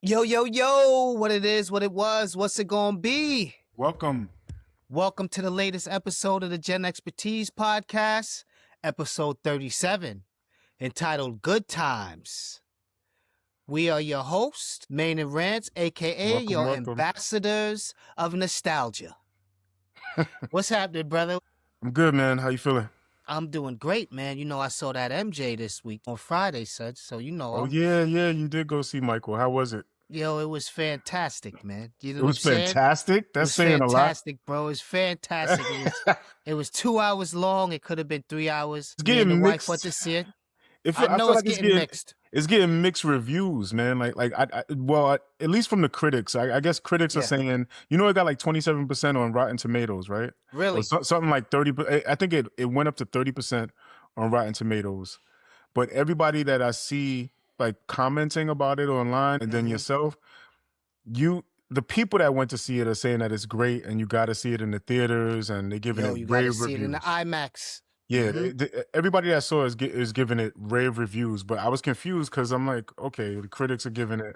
Yo, yo, yo, what it is, what it was, what's it gonna be? Welcome. Welcome to the latest episode of the Gen Expertise Podcast, episode 37, entitled Good Times. We are your hosts, Main and Rants, aka your Welcome. ambassadors of nostalgia. What's happening, brother? I'm good, man. How you feeling? I'm doing great, man. You know, I saw that MJ this week on Friday, son. So, Oh yeah, you did go see Michael. How was it? yo, it was fantastic, man. You know It what I'm was saying? fantastic. It That's was saying a lot. fantastic, bro. It was fantastic. It was 2 hours long. It could have been 3 hours. It's Me and the getting wife went mixed. to see it. I I know feel it's like getting mixed. it's getting mixed reviews, man. At least from the critics. I guess critics are Yeah. saying, it got like 27% on Rotten Tomatoes, right? Really? Or something like 30. I think it went up to 30% on Rotten Tomatoes. But everybody that I see like commenting about it online, and then yourself, the people that went to see it are saying that it's great and you got to see it in the theaters, and they're giving Yo, it you got to rave see it in the reviews. IMAX. Yeah, everybody that saw it is giving it rave reviews, but I was confused because I'm like, okay, the critics are giving it,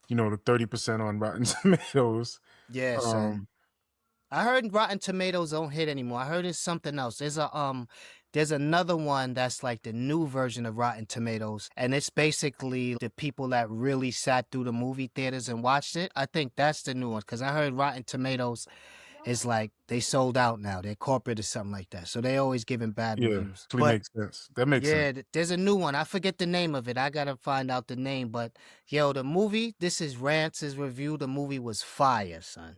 the 30% on Rotten Tomatoes. Yeah, son. I heard Rotten Tomatoes don't hit anymore. I heard it's something else. There's another one that's like the new version of Rotten Tomatoes, and it's basically the people that really sat through the movie theaters and watched it. I think that's the new one because I heard Rotten Tomatoes is like they sold out now. They're corporate or something like that, so they always giving bad reviews. Actually makes sense. That makes sense. Yeah, there's a new one. I forget the name of it. I gotta find out the name. But yo, the movie. This is Rance's review. The movie was fire, son.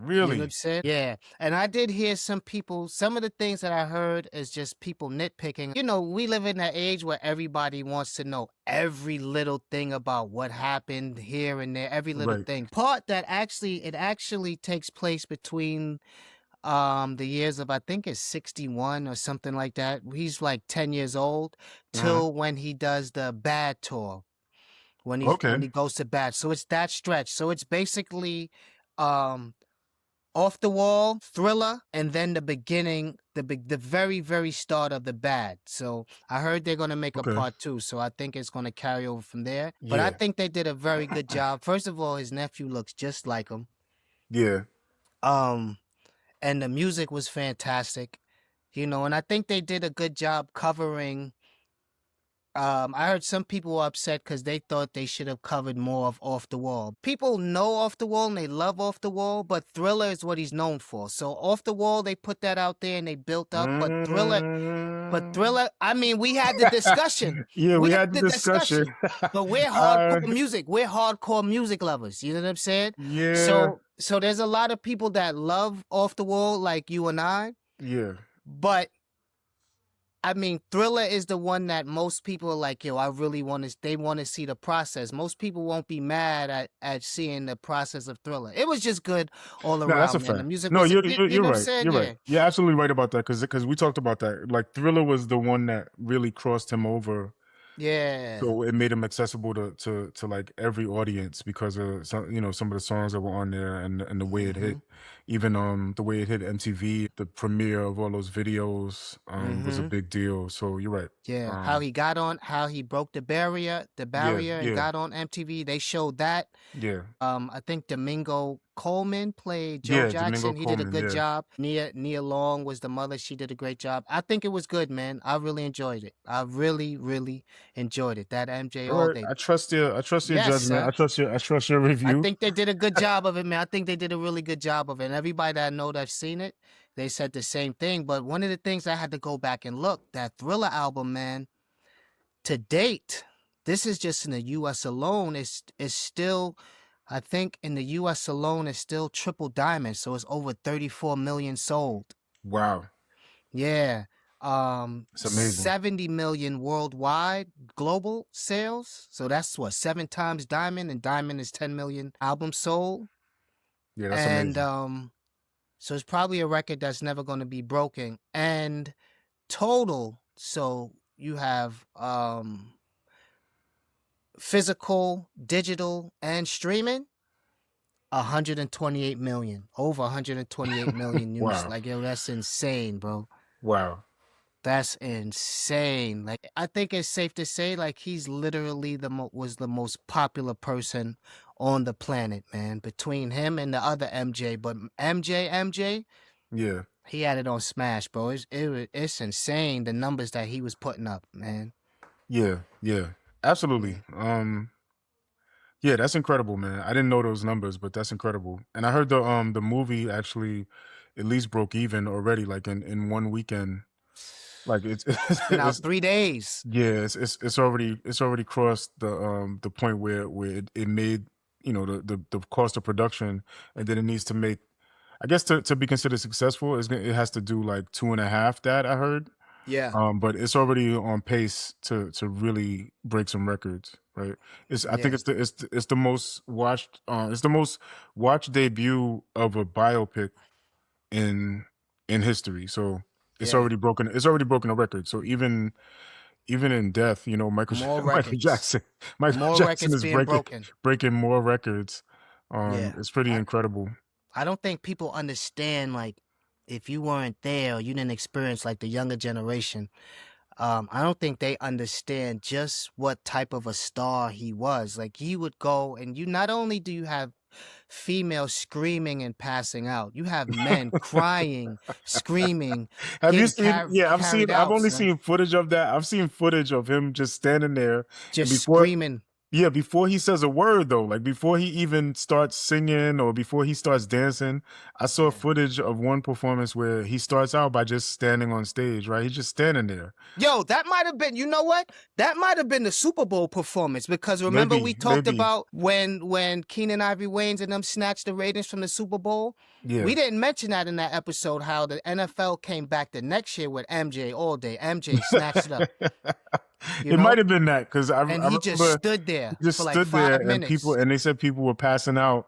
You know Really? what I'm saying? Yeah. And I did hear some of the things that I heard is just people nitpicking. You know, we live in an age where everybody wants to know every little thing about what happened here and there, every little Right. thing. Part that actually takes place between the years of, I think it's 61 or something like that. He's like 10 years old till when he does the Bad tour. When he goes to Bad. So it's that stretch. So it's basically Off the Wall, Thriller, and then the beginning, the very, very start of the Bad. So I heard they're gonna make a part 2, so I think it's gonna carry over from there. But I think they did a very good job. First of all, his nephew looks just like him. Yeah. And the music was fantastic, and I think they did a good job covering. I heard some people were upset because they thought they should have covered more of Off the Wall. People know Off the Wall and they love Off the Wall, but Thriller is what he's known for. So Off the Wall, they put that out there and they built up. But Thriller, I mean, we had the discussion. we had the discussion. But we're hardcore music. We're hardcore music lovers. You know what I'm saying? Yeah. So there's a lot of people that love Off the Wall, like you and I. Yeah. But I mean, Thriller is the one that most people are like, yo, they want to see the process. Most people won't be mad at seeing the process of Thriller. It was just good all around. That's a man. fact. The music No, was, you're right. You're right. You're absolutely right about that because we talked about that. Like Thriller was the one that really crossed him over. Yeah. So it made him accessible to like every audience because of some of the songs that were on there and the way it hit. Even the way it hit MTV, the premiere of all those videos was a big deal. So you're right. Yeah, how he broke the barrier and got on MTV. They showed that. Yeah. I think Domingo Coleman played Joe Jackson. He did a good job. Nia Long was the mother. She did a great job. I think it was good, man. I really enjoyed it. I really, really enjoyed it. That MJ all day. I trust your judgment. Sir. I trust your review. I think they did a good job of it, man. I think they did a really good job of it. And everybody that I know that's seen it, they said the same thing. But one of the things I had to go back and look, that Thriller album, man, to date, this is just in the U.S. alone, is still, I think in the U.S. alone, is still triple diamond. So it's over 34 million sold. Wow. Yeah. It's amazing. 70 million worldwide global sales. So that's 7 times diamond, and diamond is 10 million albums sold. Yeah, that's amazing. So it's probably a record that's never going to be broken. And total, so you have physical, digital, and streaming, 128 million. Over 128 million units. Wow. Like, yo, that's insane, bro. Wow. That's insane. Like, I think it's safe to say, like, he's literally was the most popular person on the planet, man. Between him and the other MJ, but MJ, Yeah, he had it on smash, bro. It's insane the numbers that he was putting up, man. yeah, yeah, absolutely. Yeah, that's incredible, man. I didn't know those numbers, but that's incredible. And I heard the movie actually at least broke even already, like in one weekend. Like It's been out 3 days. yeah, it's already crossed the point where it made, the cost of production, and then it needs to make, I guess, to be considered successful, it has to do like 2.5 that I heard. Yeah, But it's already on pace to really break some records, right? I think yeah, it's the most watched debut of a biopic in history. So yeah. it's already broken a record. So even in death, More Michael records. Jackson Michael More Jackson records is being broken. breaking more records. Yeah. It's pretty incredible. I don't think people understand, like, if you weren't there or you didn't experience, like, the younger generation, I don't think they understand just what type of a star he was. Like, he would go, and not only do you have females screaming and passing out, you have men crying, screaming, Have you getting seen? Yeah, carried I've out, only son. seen footage of that. I've seen footage of him just standing there, and Just screaming. before he says a word though, like before he even starts singing or before he starts dancing, I saw Yeah. footage of one performance where he starts out by just standing on stage, right? He's just standing there. Yo, that might have been, you know what? That might have been the Super Bowl performance, because remember we talked Maybe. about when Keenan Ivory Wayans and them snatched the ratings from the Super Bowl? Yeah. We didn't mention that in that episode, how the NFL came back the next year with MJ all day. MJ snatched it up. It might have been that, because I And I he just remember stood there he just for like stood there 5 and minutes. they said people were passing out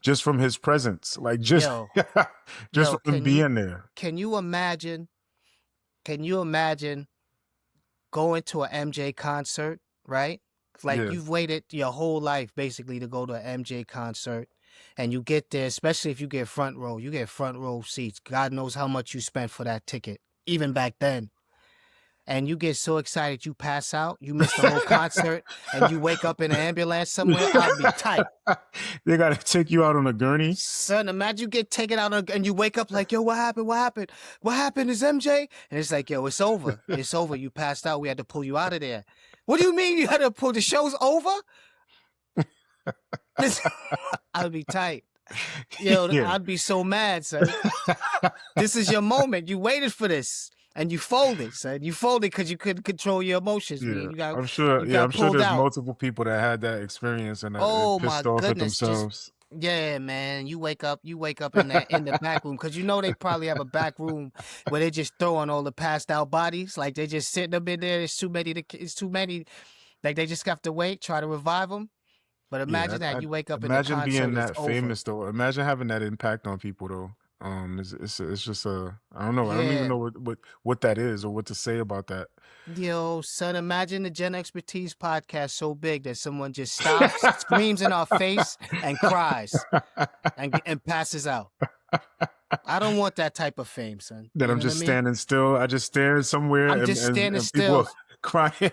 just from his presence, like just Yo, just yo, from him being there. can you imagine going to an MJ concert, right? Like, Yeah. you've waited your whole life basically to go to an MJ concert, and you get there, especially if you get front row. You get front row seats. God knows how much you spent for that ticket, even back then. And you get so excited you pass out, you miss the whole concert, and you wake up in an ambulance somewhere. I'd be tight. They gotta take you out on a gurney. Son, imagine you get taken out and you wake up like, yo, what happened? What happened? What happened? Is MJ? And it's like, yo, it's over. It's over. You passed out. We had to pull you out of there. What do you mean you had to pull? The show's over? I'd be tight. Yo, Yeah. I'd be so mad, son. This is your moment. You waited for this. And you folded, son. You folded because you couldn't control your emotions, man. I'm sure. You got I'm sure pulled there's out. multiple people that had that experience and Oh pissed my off at goodness, themselves. yeah, man. You wake up in the back room, because they probably have a back room where they just throw on all the passed out bodies. Like, they just sitting up in there. It's too many. Like, they just have to wait, try to revive them. But imagine that you wake up in the concert. Imagine being that it's over. famous though. Imagine having that impact on people though. It's just I don't know. I don't Yeah. even know what that is or what to say about that. Yo, son, imagine the Gen Expertise podcast so big that someone just stops, screams in our face, and cries and passes out. I don't want that type of fame, son. That You I'm know just what I mean? standing still. I just stand somewhere I'm and, just standing and still. people crying.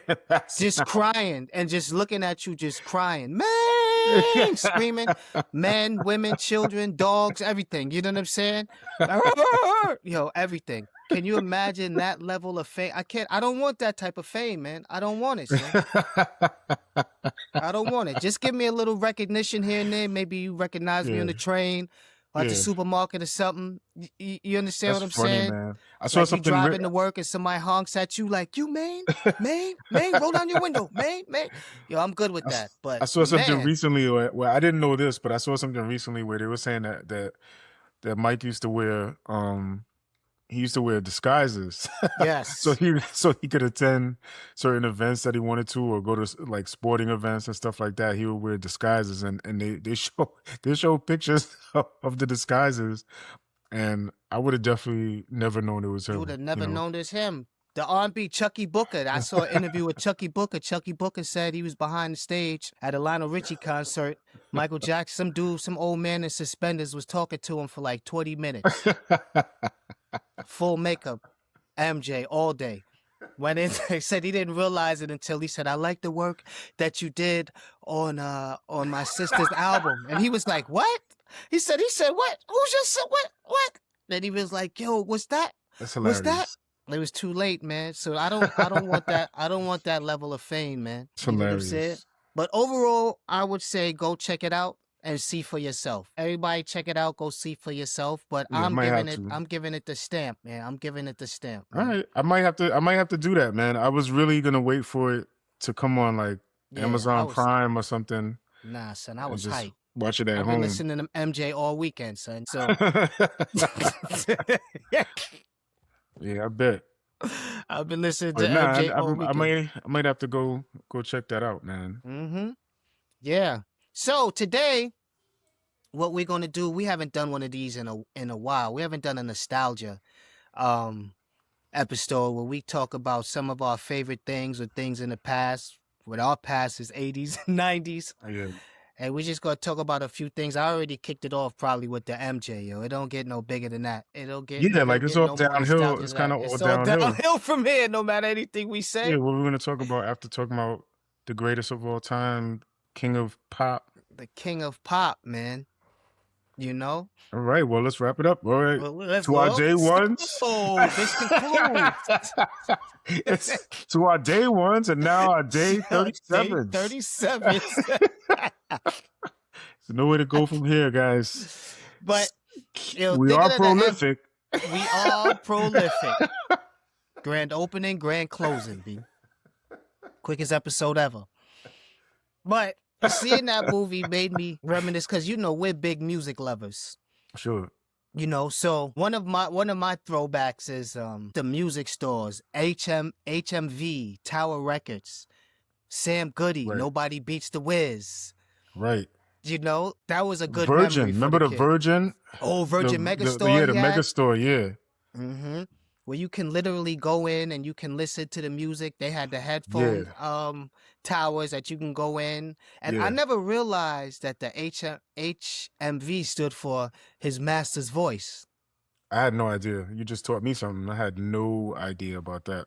Just crying and just looking at you, just crying. Man, screaming. Men, women, children, dogs, everything. You know what I'm saying? Yo, everything. Can you imagine that level of fame? I don't want that type of fame, man. I don't want it, son. I don't want it. Just give me a little recognition here and there. Maybe you recognize me on the train or at the supermarket or something. You understand what I'm saying? Man. I saw Like, something you driving to work and somebody honks at you like, you, man, roll down your window, man. Yo, I'm good with that. But I saw something man, recently where I didn't know this, but I saw something recently where they were saying that Mike used to wear disguises. yes. so he could attend certain events that he wanted to, or go to like sporting events and stuff like that. He would wear disguises, and they show pictures of the disguises, and I would have definitely never known it was him. You would have never known it was him. The R&B Chucky Booker. I saw an interview with Chucky Booker. Chucky Booker said he was behind the stage at a Lionel Richie concert. Michael Jackson, some old man in suspenders was talking to him for like 20 minutes. Full makeup. MJ all day. Went in, he said he didn't realize it until he said, "I like the work that you did on my sister's album." And he was like, "What?" He said, "What? Who just said what? What?" Then he was like, "Yo, what's that? That's Was that?" hilarious. It was too late, man. So I don't want that. I don't want that level of fame, man. It's You know what I'm saying? hilarious. But overall, I would say go check it out and see for yourself. Everybody check it out, go see for yourself. But Yeah, I might have to. I'm giving it the stamp, man. I'm giving it the stamp, All man. right, I might have to do that, man. I was really gonna wait for it to come on like Yeah, I Amazon was Prime or something nah, son. I and was just hyped. watch it at I've been home. listening to MJ all weekend, son. So Yeah, I bet. I've been listening to But nah, MJ all weekend. I might have to go check that out, man. Mm-hmm. Yeah. So today, what we're gonna do, we haven't done one of these in a while. We haven't done a nostalgia um episode where we talk about some of our favorite things or things in the past. What our past is 80s and 90s. Yeah. And we're just gonna talk about a few things. I already kicked it off probably with the MJ, yo. It don't get no bigger than that. Yeah, It like don't it's get all no more downhill. nostalgia It's than kind that. of all It's all downhill. downhill from here, no matter anything we Yeah, say. what we're gonna talk about after talking about the greatest of all time, King of Pop. The king of pop, man. You know? All right, well, let's wrap it up. All right, Well, let's to our go. day ones. So this concludes It's to our day ones, and now our day day 37s. 37. There's no way to go from here, guys. But yo, We are prolific. We are prolific. Grand opening, grand closing, B. Quickest episode ever. But seeing that movie made me reminisce because you know we're big music lovers. Sure. You know, so one of my throwbacks is the music stores, HMV, Tower Records, Sam Goody, Right. Nobody Beats the Wiz. Right. You know, that was a good Virgin. memory for Remember the kid. Virgin? Oh, Virgin Megastore. Yeah, the Megastore, yeah. Mm-hmm. Where you can literally go in and you can listen to the music. They had the headphone towers that you can go in. And I Yeah. never realized that the HMV stood for His Master's Voice. I had no idea. You just taught me something. I had no idea about that.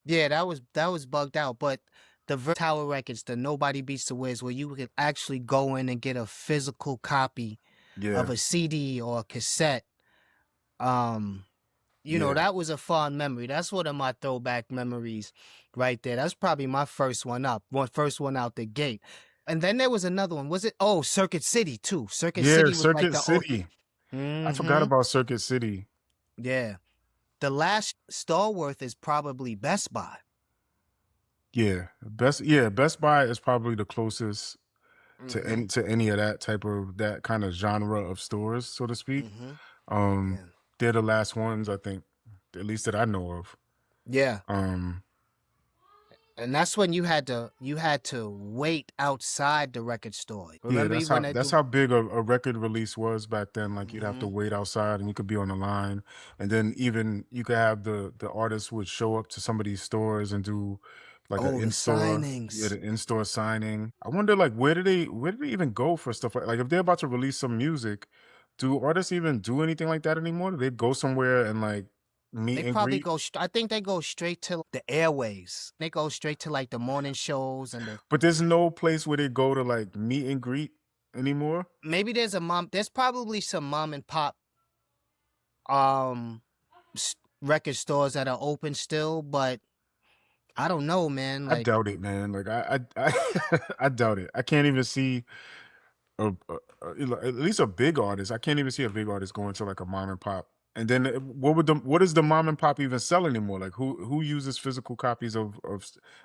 Yeah, that was bugged out. But the Tower Records, the Nobody Beats the Wiz, where you could actually go in and get a physical copy Yeah. of a CD or a cassette. You know, Yeah. that was a fond memory. That's one of my throwback memories right there. That's probably my first one out the gate. And then there was another one. Was it? Oh, Circuit City too. Circuit Yeah, City was like Circuit the City. I forgot Mhm. about Circuit City. Yeah. The last stalwart is probably Best Buy. Yeah. Best Buy is probably the closest to any of that type of that kind of genre of stores, so to speak. Yeah. They're the last ones, I think, at least that I know of. Yeah. And that's when you had to wait outside the record store. Remember Yeah, that's how big a record release was back then. Like you'd have to wait outside and you could be on the line. And then even you could have the artists would show up to some of these stores and do like an the in-store signings. Yeah, the in-store signing. I wonder like where do they even go for stuff like if they're about to release some music, do artists even do anything like that anymore? Do they go somewhere and like meet They and probably greet? go. I think they go straight to the airways. They go straight to like the morning shows and the. But there's no place where they go to like meet and greet anymore. Maybe there's probably some mom and pop record stores that are open still, but I don't know, man. I Like doubt it, man. Like I I doubt it. I can't even see at least a big artist. I can't even see a big artist going to like a mom and pop. And then what does the mom and pop even sell anymore? Like who uses physical copies of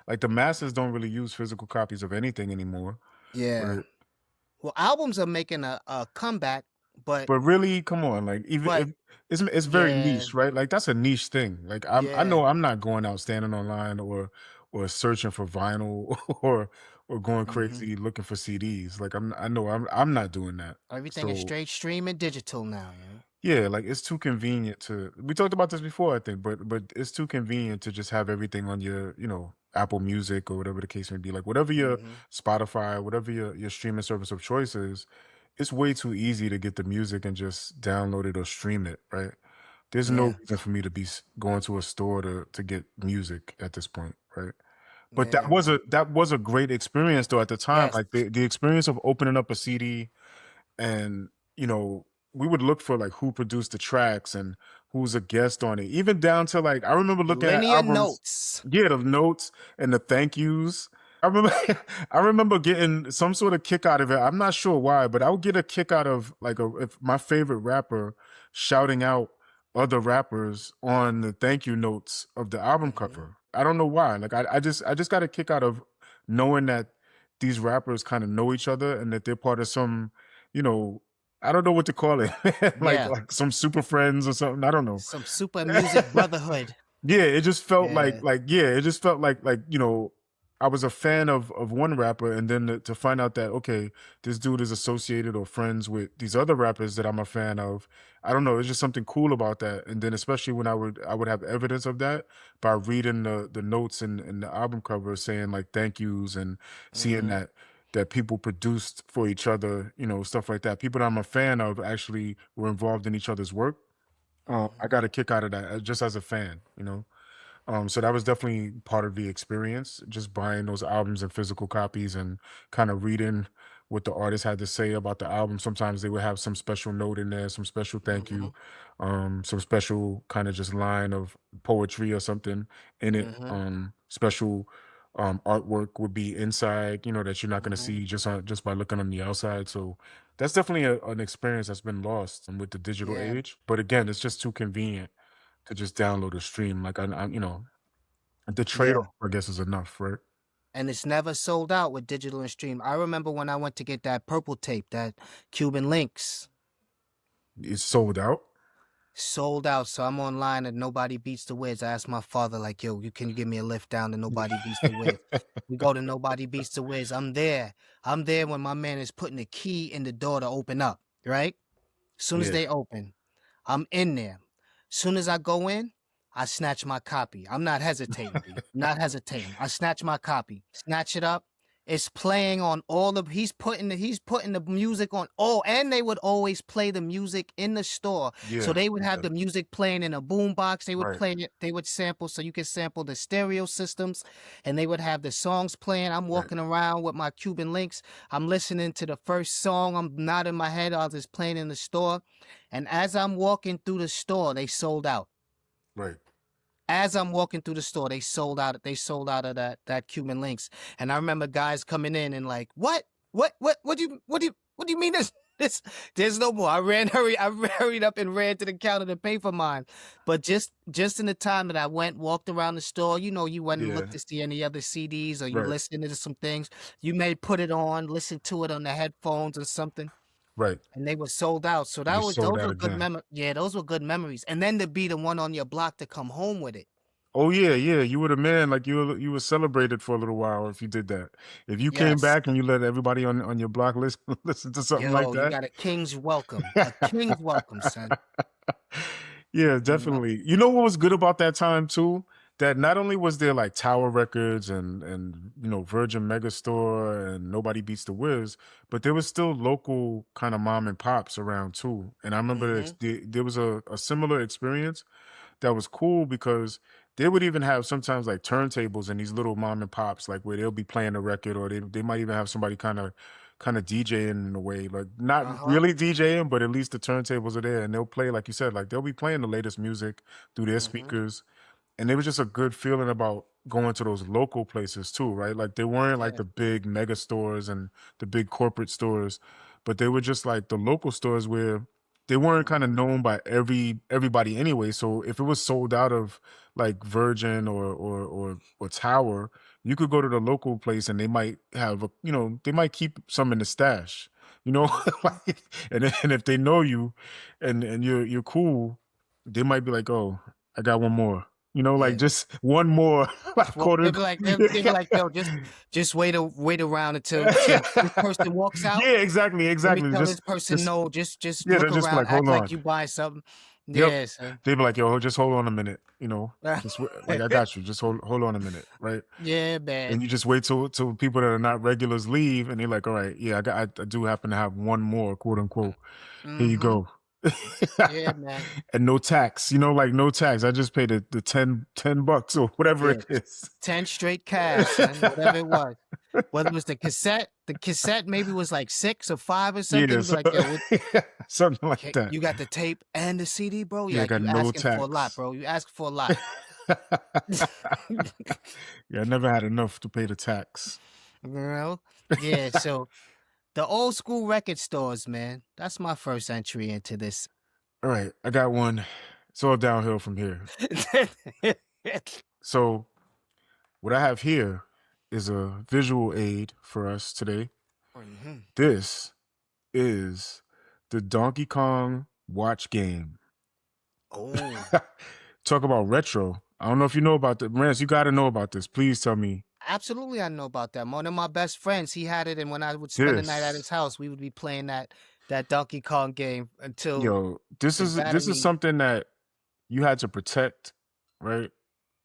like the masses don't really use physical copies of anything anymore. yeah. Right? Well, albums are making a comeback, but really, come on, like even if it's very yeah. niche, right? Like that's a niche thing. Like I know I'm not going out standing online or searching for vinyl or going crazy looking for CDs. Like I know I'm not doing that. Everything is straight streaming digital now. Yeah, like it's too convenient to. We talked about this before, I think, but it's too convenient to just have everything on your, Apple Music or whatever the case may be. Like whatever your Spotify, whatever your streaming service of choice is, it's way too easy to get the music and just download it or stream it, right? There's no Yeah. reason for me to be going to a store to get music at this point, right? But Yeah, man. that was a great experience though at the time. Yes. Like the experience of opening up a CD and you know we would look for like who produced the tracks and who's a guest on it, even down to like I remember looking at Linear albums, notes. yeah, the notes and the thank yous. I remember I remember getting some sort of kick out of it. I'm not sure why, but I would get a kick out of like if my favorite rapper shouting out other rappers on the thank you notes of the album Hmm. cover. I don't know why. Like I just got a kick out of knowing that these rappers kind of know each other and that they're part of some, you know, I don't know what to call it, Yeah. like some super friends or something. I don't know. Some super music brotherhood. Yeah, it just felt Yeah. like yeah, it just felt like you know, I was a fan of one rapper, and then to find out that okay, this dude is associated or friends with these other rappers that I'm a fan of. I don't know. It's just something cool about that. And then especially when I would have evidence of that by reading the notes and the album cover saying like thank yous and seeing Hmm. that people produced for each other, you know, stuff like that. People that I'm a fan of actually were involved in each other's work. I Hmm. got a kick out of that just as a fan, you know. So that was definitely part of the experience, just buying those albums and physical copies and kind of reading what the artist had to say about the album. Sometimes they would have some special note in there, some special thank Hmm. you, some special kind of just line of poetry or something in it. Hmm. Special artwork would be inside, you know, that you're not going to Hmm. see just by looking on the outside. So that's definitely an experience that's been lost with the digital Yeah. age. But again, it's just too convenient to just download or stream. Like I you know, the Yeah. trade-off, I guess, is enough, right? And it's never sold out with digital and stream. I remember when I went to get that purple tape, that Cuban Links, It's sold out. sold out. So I'm online at Nobody Beats the Wiz. I asked my father, like, yo, can you give me a lift down to Nobody Beats the Wiz? We go to Nobody Beats the Wiz. I'm there. I'm there when my man is putting the key in the door to open up, right? Soon as Yeah, they open, I'm in there. Soon as I go in, I snatch my copy. I'm not hesitating, B. Not hesitating. I snatch my copy, snatch it up. It's playing on all the he's putting the music on. Oh, and they would always play the music in the store. So yeah, they would have yeah, the music playing in a boom box. They would right, play it, they would sample so you could sample the stereo systems and they would have the songs playing. I'm right, walking around with my Cuban Links. I'm listening to the first song. I'm nodding my head. I was just playing in the store. And as I'm walking through the store, they sold out. right. As I'm walking through the store, they sold out. They sold out of that Cuban Links. And I remember guys coming in and like, what do you mean there's no more. I hurried up and ran to the counter to pay for mine. But just in the time that I walked around the store, you know, you went and looked Yeah, to see any other CDs or you right, listened to some things. You may put it on, listen to it on the headphones or something. right. And they were sold out. So It just sold those out were good again. yeah, those were good memories. And then to be the one on your block to come home with it. Oh yeah, yeah. You were the man. Like you were celebrated for a little while if you did that. If you came Yes. back and you let everybody on your block listen listen to something like Yo, you that. got a king's welcome. A king's welcome, son. Yeah, You know? definitely. You know what was good about that time too? That not only was there like Tower Records and you know Virgin Megastore and Nobody Beats the Wiz, but there was still local kind of mom and pops around too. And I remember Mhm. there was a similar experience that was cool because they would even have sometimes like turntables and these little mom and pops like where they'll be playing a record or they might even have somebody kind of DJing in a way, like not Uh-huh. really DJing, but at least the turntables are there and they'll play, like you said, like they'll be playing the latest music through their Mhm. speakers. And it was just a good feeling about going to those local places too, right? Like they weren't like Yeah. the big mega stores and the big corporate stores, but they were just like the local stores where they weren't kind of Mhm. known by everybody anyway. So if it was sold out of like Virgin or Tower, you could go to the local place and they might have a, you know, they might keep some in the stash, you know, Mhm. like, and if they know you and you're cool, they might be like, oh, I got one more. You know, like Yeah. just one more, like Well, quote they be like, "Yo, just wait around until this person walks out. yeah, exactly, Let me exactly. tell this person Just no, just yeah, look they're just around, like, act hold like on. you buy something." Yep. Yeah, son. They'd be like, "Yo, just hold on a minute," you know? Just like, "I got you. Just hold on a minute," right? Yeah, man. And you just wait till people that are not regulars leave, and they're like, "All right, yeah, I do happen to have one more, quote unquote. Here you Mhm. go." Yeah, man. And no tax, you know, like no tax. I just paid the 10 bucks or whatever Yeah, it is. 10 straight cash, son, whatever it was. Whether it was the cassette maybe was like 6 or 5 or something, Yeah, you be so, like, "Yo, what something like okay, that. you got the tape and the CD, bro?" You're Yeah, like, got "You no asking for a lot, tax. bro, you asking for a lot." Yeah, I never had enough to pay the tax. You know? Yeah, so the old school record stores, man, that's my first entry into this. All right, I got one. It's all downhill from here. So, what I have here is a visual aid for us today. Mhm. This is the Donkey Kong watch game. Oh, Talk about retro. I don't know if you know about the Rance. You got to know about this. Please tell me absolutely, I know about that. One of my best friends, he had it, and when I would spend the night at this. his house, we would be playing that Donkey Kong game until Yo, the this is battery. something that you had to protect, right?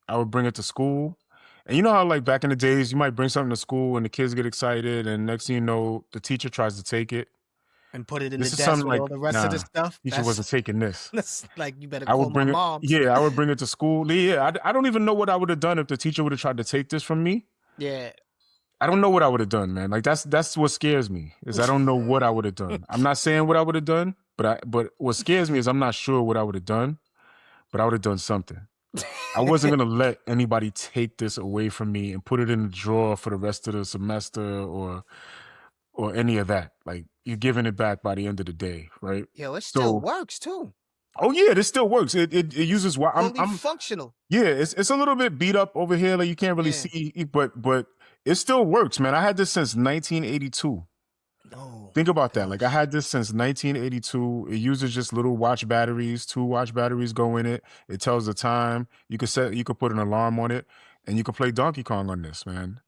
I would bring it to school. And you know how like back in the days you might bring something to school and the kids get excited and next thing you know the teacher tries to take it. And put it in the This is desk something with like, all the rest of the nah, stuff. teacher wasn't taking this. That's like, "You better I call would my bring it. moms." Yeah, I would bring it to school. Yeah, I don't even know what I would have done if the teacher would have tried to take this from me. Yeah. I don't know what I would have done, man. Like that's what scares me is I don't know what I would have done. I'm not saying what I would have done, but what scares me is I'm not sure what I would have done, but I would have done something. I wasn't gonna let anybody take this away from me and put it in the drawer for the rest of the semester or any of that. Like you're giving it back by the end of the day, right? Yo, it still So, works too. oh yeah, this still works. It uses why Fully I'm functional. yeah, it's a little bit beat up over here. Like you can't really Yeah. see, but it still works, man. I had this since 1982. Oh Think my about that. Like I gosh. had this since 1982. It uses just little watch batteries. 2 watch batteries go in it. It tells the time. You could put an alarm on it, and you could play Donkey Kong on this, man.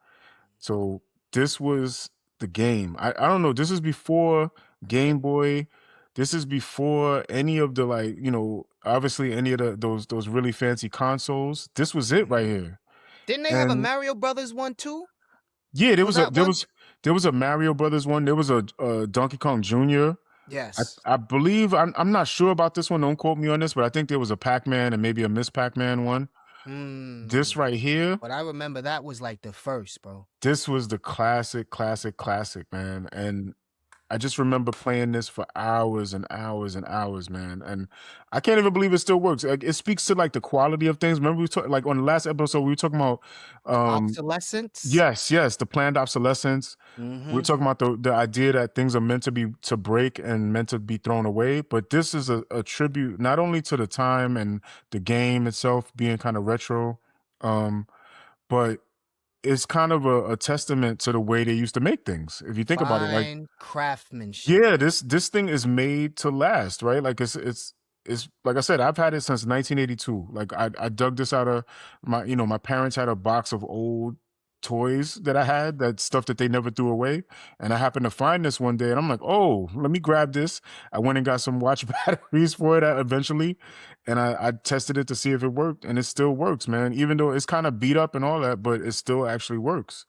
So this was the game. I don't know. This is before Game Boy. This is before any of the like, obviously any of those really fancy consoles. This was it right Mhm. here. Didn't they have a And Mario Brothers one too? yeah, Was that one? there was a Mario Brothers one. There was a Donkey Kong Jr. Yes. I believe I'm not sure about this one. Don't quote me on this, but I think there was a Pac-Man and maybe a Miss Pac-Man one. This Hmm. right here, But I remember that was like the first, bro. this was the classic, man. And I just remember playing this for hours and hours and hours, man. And I can't even believe it still works. Like, it speaks to like the quality of things. Remember we talked like on the last episode we were talking about Obsolescence. yes, the planned obsolescence. We're Mhm. talking about the idea that things are meant to break and meant to be thrown away. But this is a tribute not only to the time and the game itself being kind of retro, um, but it's kind of a testament to the way they used to make things. If you think about it, like Fine craftsmanship. yeah, this thing is made to last, right? Like it's like I said, I've had it since 1982. Like I dug this out of my parents had a box of old toys that I had, that stuff that they never threw away. And I happened to find this one day and I'm like, oh, let me grab this. I went and got some watch batteries for it eventually. And I tested it to see if it worked. And it still works, man. Even though it's kind of beat up and all that, but it still actually works.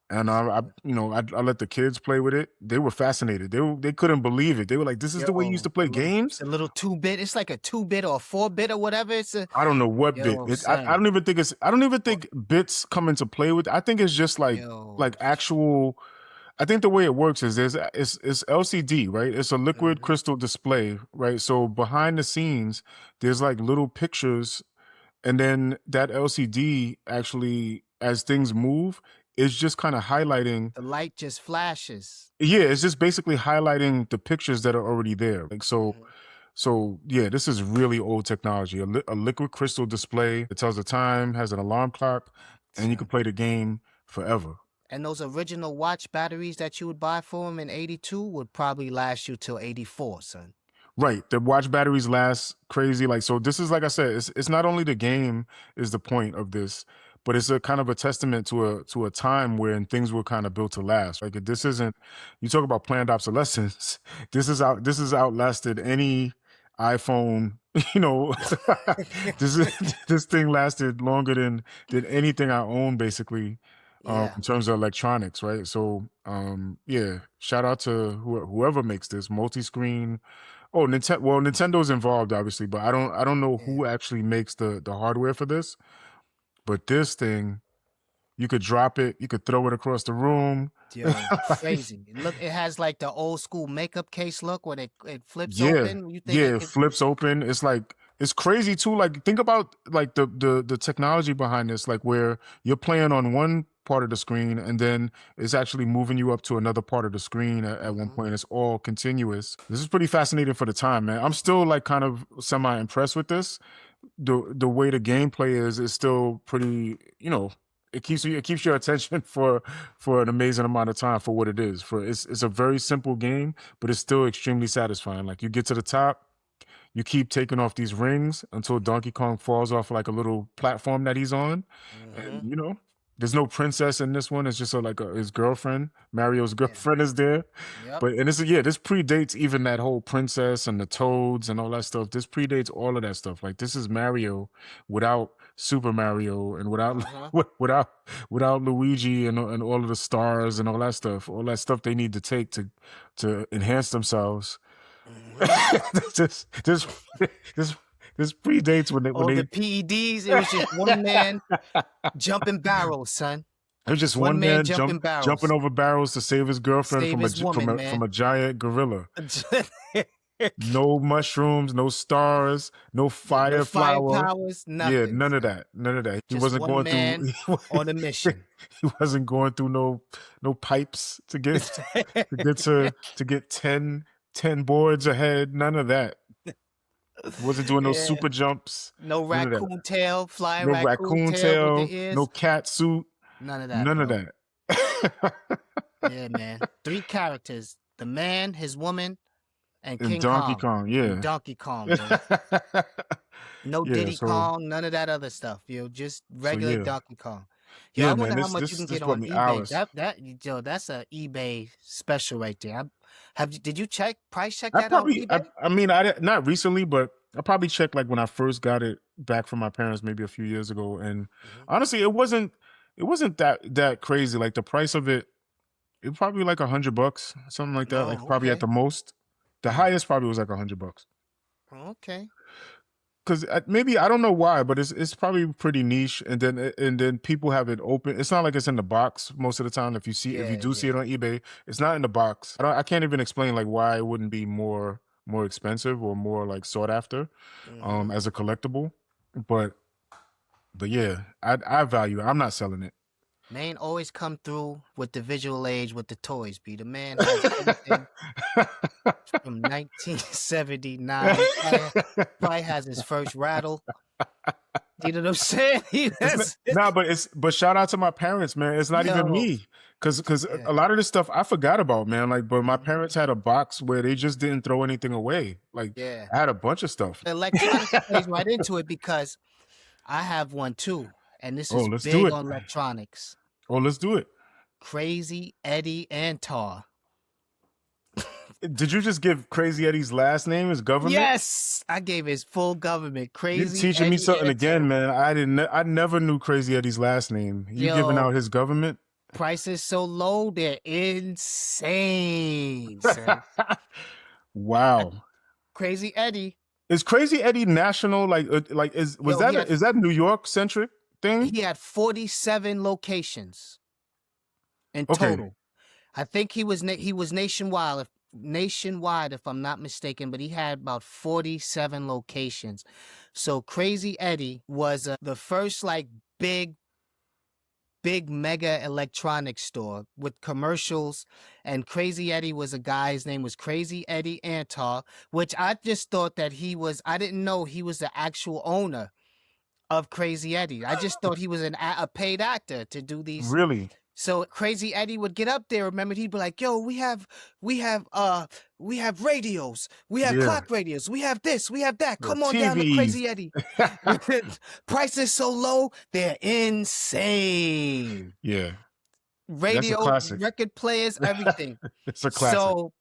And I let the kids play with it. They were fascinated. They couldn't believe it. They were like, "This is the way you used to Yo, play games?" it's a little 2-bit. It's like a 2-bit or a 4-bit or whatever. It's a I don't know what bit. yo, son. I don't even Or think bits come into play with. I think it's just yo. actual. I think the way it works is it's LCD, right? It's a liquid Mhm. crystal display, right? So behind the scenes, there's like little pictures, and then that LCD actually, as things move, is just kind of highlighting. The light just flashes. Yeah, it's just basically highlighting the pictures that are already there. Like Mhm. so yeah, this is really old technology. A liquid crystal display. It tells the time, has an alarm clock, and you can Son. play the game forever. And those original watch batteries that you would buy for them in 82 would probably last you till 84, son. Right. The watch batteries last crazy. Like so this is like I said, it's not only the game is the point of this, but it's a kind of a testament to a time when things were kind of built to last. Like this isn't you talk about planned obsolescence. This is outlasted any iPhone, you know. this thing lasted longer than anything I own basically. Yeah. in terms of electronics, right? So yeah, shout out to whoever makes this multi-screen. Oh, Nintendo. Well, Nintendo's involved, obviously, but I don't know Yeah. who actually makes the hardware for this. But this thing, you could drop it, you could throw it across the room. Yo, Like, crazy. Look, it has like the old school makeup case look when it flips yeah, open. You think yeah, it it could flips open. It's like it's crazy too. Like think about like the technology behind this, like where you're playing on one part of the screen and then it's actually moving you up to another part of the screen at one Mhm. point. It's all continuous. This is pretty fascinating for the time, man. I'm still like kind of semi impressed with this. The way the gameplay is still pretty, it keeps your attention for an amazing amount of time for what it is. For it's a very simple game, but it's still extremely satisfying. Like you get to the top, you keep taking off these rings until Donkey Kong falls off like a little platform that he's on, and Mhm. there's no princess in this one. It's just his girlfriend. Mario's Yeah. girlfriend is there, Yep. but and this predates even that whole princess and the toads and all that stuff. This predates all of that stuff. Like this is Mario without Super Mario and without Uh-huh. without Luigi and all of the stars and all that stuff they need to take to enhance themselves. Mhm. this this this this predates when All the they PEDs, it was just one man jumping barrels, son. there's just One one man man jumping jumping barrels. over barrels to save his girlfriend Save from a his woman, from man. a giant gorilla. No mushrooms, no stars, no No fire fire flower. powers, Yeah, nothing, none of son. that. None of that. He Just wasn't one going through man on a mission. he wasn't going through no pipes to get to get 10 boards ahead. None of that. He wasn't doing no Yeah. super jumps. No None of that. raccoon tail, flying No raccoon raccoon tail with the tail, no ears. cat suit, None of that, none of bro. that. Yeah, man. 3 characters: the man, his woman, and And King Donkey Kong. Kong, And yeah. Donkey Kong, bro. No Yeah, Diddy so Kong, none of that other stuff, yo. Just regular yeah. Donkey Kong. Yo, I Yeah, man, wonder how this much you this can this get brought on me eBay. hours. That's a eBay special right there. Did you price check I that on probably eBay? I mean not recently, but I probably checked like when I first got it back from my parents maybe a few years ago. And Mhm. honestly, it wasn't that crazy. Like the price of it probably like $100, something like that. Like Oh, probably at okay. the most. The Mm. highest probably was like $100. Okay. Because maybe I don't know why, but it's probably pretty niche, and then people have it open. It's not like it's in the box most of the time. If you Yeah, do see it yeah. on eBay, it's not in the box. I can't even explain like why it wouldn't be more expensive or more like sought after, Mhm. as a collectible. But yeah, I value it. I'm not selling it. Man always come through with the visual age with the toys, B. The man has everything from 1979. He probably has his first rattle. You know what I'm saying? It's not, nah, but shout out to my parents, man. It's not even Yo. me, because Yeah. a lot of this stuff I forgot about, man. Like, but my Mhm. parents had a box where they just didn't throw anything away. Like, Yeah. I had a bunch of stuff. Electronics plays right into it because I have one too, and this Oh, is let's do big it. on electronics. Oh, let's do it. Crazy Eddie Antar. Did you just give Crazy Eddie's last name, his government? Yes, I gave his full government. You're Crazy teaching me Eddie something again, Antar. man. I never knew Crazy Eddie's last name. You giving Yo, out his government? prices so low, they're insane, son. Wow. Crazy Eddie. Is Crazy Eddie national? Like Yo, is that New York centric thing? he had 47 locations in Okay. total. I think he was nationwide, if I'm not mistaken, but he had about 47 locations. So Crazy Eddie was the first like big mega electronics store with commercials, and Crazy Eddie was a guy. His name was Crazy Eddie Antar, which I just thought that I didn't know he was the actual owner of Crazy Eddie. I just thought he was a paid actor to do these. Really? So Crazy Eddie would get up there. Remember, he'd be like, "Yo, we have radios, we have Yeah. clock radios, we have this, we have that. Yeah, Come on down to TVs. Crazy Eddie. Prices so low, they're insane. Yeah. Radio, classic. record players, everything. It's a classic. So,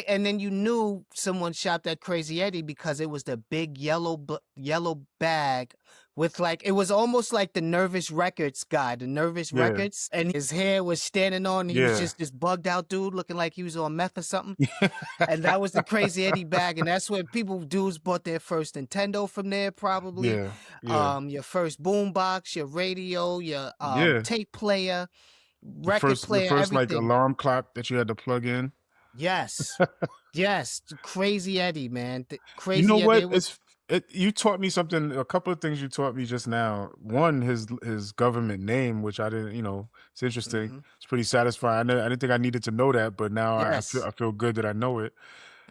and then you knew someone shopped at Crazy Eddie because it was the big yellow bag with like it was almost like the Nervous Records guy, the Nervous Yeah. Records, and his hair was standing on. And he was Yeah. just this bugged out dude, looking like he was on meth or something. And that was the Crazy Eddie bag, and that's where dudes bought their first Nintendo from there, probably. Yeah. Yeah. Your first boombox, your radio, your Yeah. tape player, The record first the player, first like everything. alarm clock that you had to plug in. Yes, yes, Crazy Eddie, man, You know Crazy Eddie. what? You taught me something. A couple of things you taught me just now. One, his government name, which I didn't. It's interesting. Hmm. It's pretty satisfying. I didn't think I needed to know that, but now Yes. I feel good that I know it.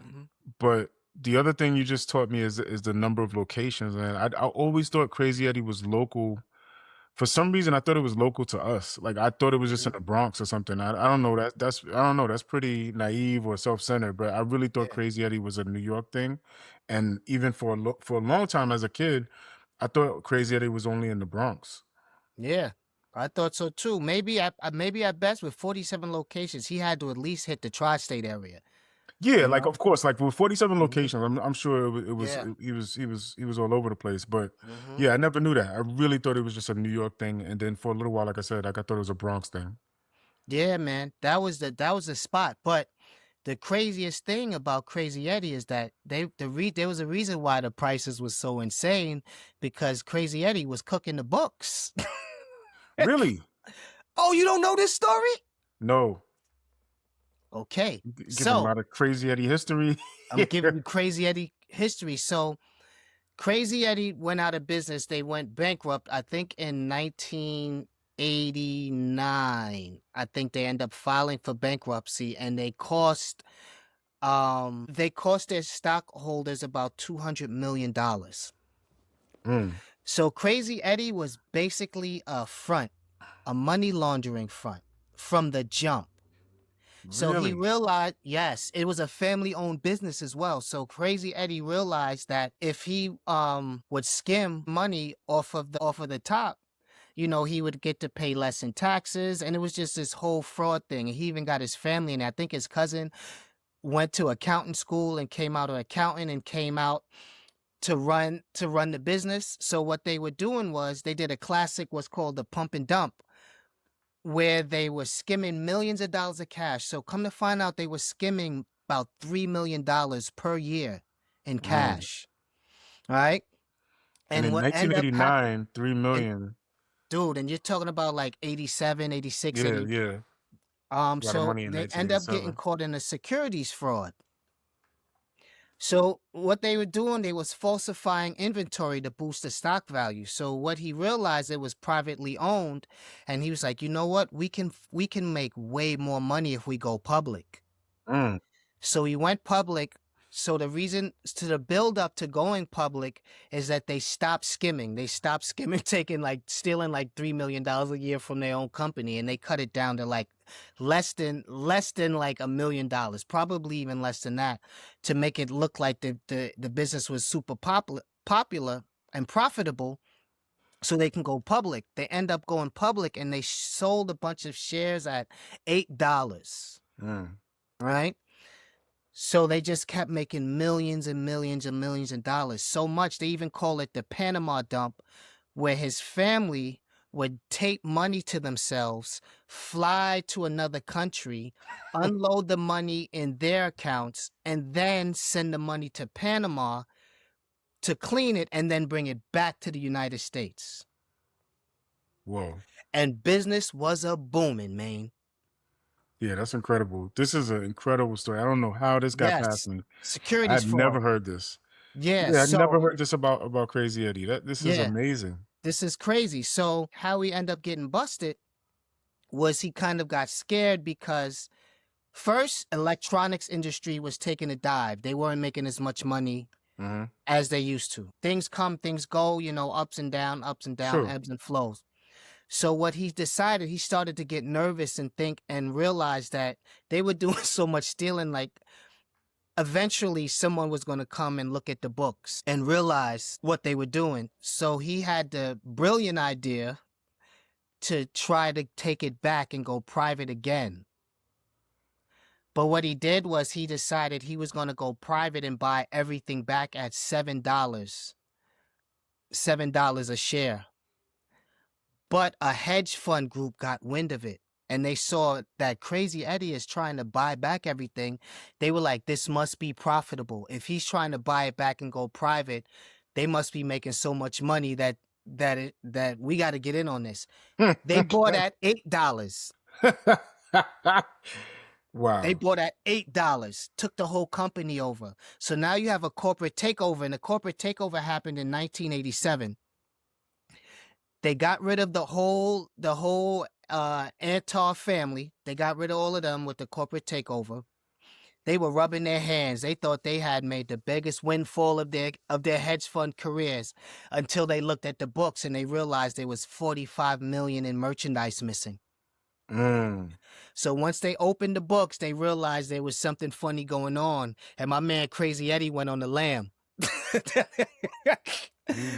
Hmm. But the other thing you just taught me is the number of locations, and I always thought Crazy Eddie was local. For some reason, I thought it was local to us. Like I thought it was just in Hmm. the Bronx or something. I don't know. I don't know. That's pretty naive or self-centered. But I really thought Yeah. Crazy Eddie was a New York thing, and even for a long time as a kid, I thought Crazy Eddie was only in the Bronx. Yeah, I thought so too. Maybe at best with 47 locations, he had to at least hit the tri-state area. Yeah, You like know? of course, like with 47 Hmm. locations, I'm sure Yeah. he was all over the place. But Hmm. yeah, I never knew that. I really thought it was just a New York thing, and then for a little while, like I said, like I thought it was a Bronx thing. Yeah, man, that was the spot. But the craziest thing about Crazy Eddie is that there was a reason why the prices was so insane, because Crazy Eddie was cooking the books. Really? Oh, you don't know this story? No. Okay, Giving a so lot of Crazy Eddie history. I'm giving you Crazy Eddie history. So Crazy Eddie went out of business. They went bankrupt, I think, in 1989. I think they end up filing for bankruptcy, and they cost their stockholders about $200 million. Mm, So Crazy Eddie was basically a money laundering front from the jump. So he really? realized, yes, it was a family-owned business as well. So Crazy Eddie realized that if he would skim money off of the top, he would get to pay less in taxes, and it was just this whole fraud thing. And he even got his family, and I think his cousin went to accounting school and came out an accountant and came out to run the business. So what they were doing was they did a classic, what's called the pump and dump, where they were skimming millions of dollars of cash. So come to find out, they were skimming about $3 million per year in Mm. cash. All right. And And in what ended up happening, 1989, 3 million. dude, and you're talking about like 87, 86, Yeah, 80. yeah. A lot of So money in they end up getting 1987. caught in a securities fraud. So what they were doing, they was falsifying inventory to boost the stock value. So what he realized, it was privately owned, and he was like, you know what? We can make way more money if we go public. Mm. So he went public. So the reason to the build up to going public is that they stopped skimming. They stopped skimming, stealing like $3 million a year from their own company, and they cut it down to like less than like $1 million, probably even less than that, to make it look like the business was super popular and profitable, so they can go public. They end up going public, and they sold a bunch of shares at $8. Mm. Right? So they just kept making millions and millions and millions of dollars. So much they even call it the Panama dump, where his family would tape money to themselves, fly to another country, unload the money in their accounts, and then send the money to Panama to clean it and then bring it back to the United States. Whoa. And business was a booming, man. Yeah, that's incredible. This is an incredible story. I don't know how this got past Yes. me. I Securities had never fraud. heard this. Yeah. Yeah, I'd never So, heard this about Crazy Eddie. This is yeah. amazing. This is crazy. So how he ended up getting busted was he kind of got scared because first, electronics industry was taking a dive. They weren't making as much money Hmm. as they used to. Things come, things go, ups and down, Sure. ebbs and flows. So what he decided, he started to get nervous and think and realize that they were doing so much stealing, like eventually someone was going to come and look at the books and realize what they were doing. So he had the brilliant idea to try to take it back and go private again. But what he did was he decided he was going to go private and buy everything back at $7. $7 a share. But a hedge fund group got wind of it and they saw that Crazy Eddie is trying to buy back everything. They were like, this must be profitable. If he's trying to buy it back and go private, they must be making so much money that we got to get in on this. They bought at $8. Wow. They bought at $8, took the whole company over. So now you have a corporate takeover, and the corporate takeover happened in 1987. They got rid of the whole Antar family. They got rid of all of them with the corporate takeover. They were rubbing their hands. They thought they had made the biggest windfall of their hedge fund careers until they looked at the books and they realized there was $45 million in merchandise missing. So once they opened the books, they realized there was something funny going on, and my man Crazy Eddie went on the lam. So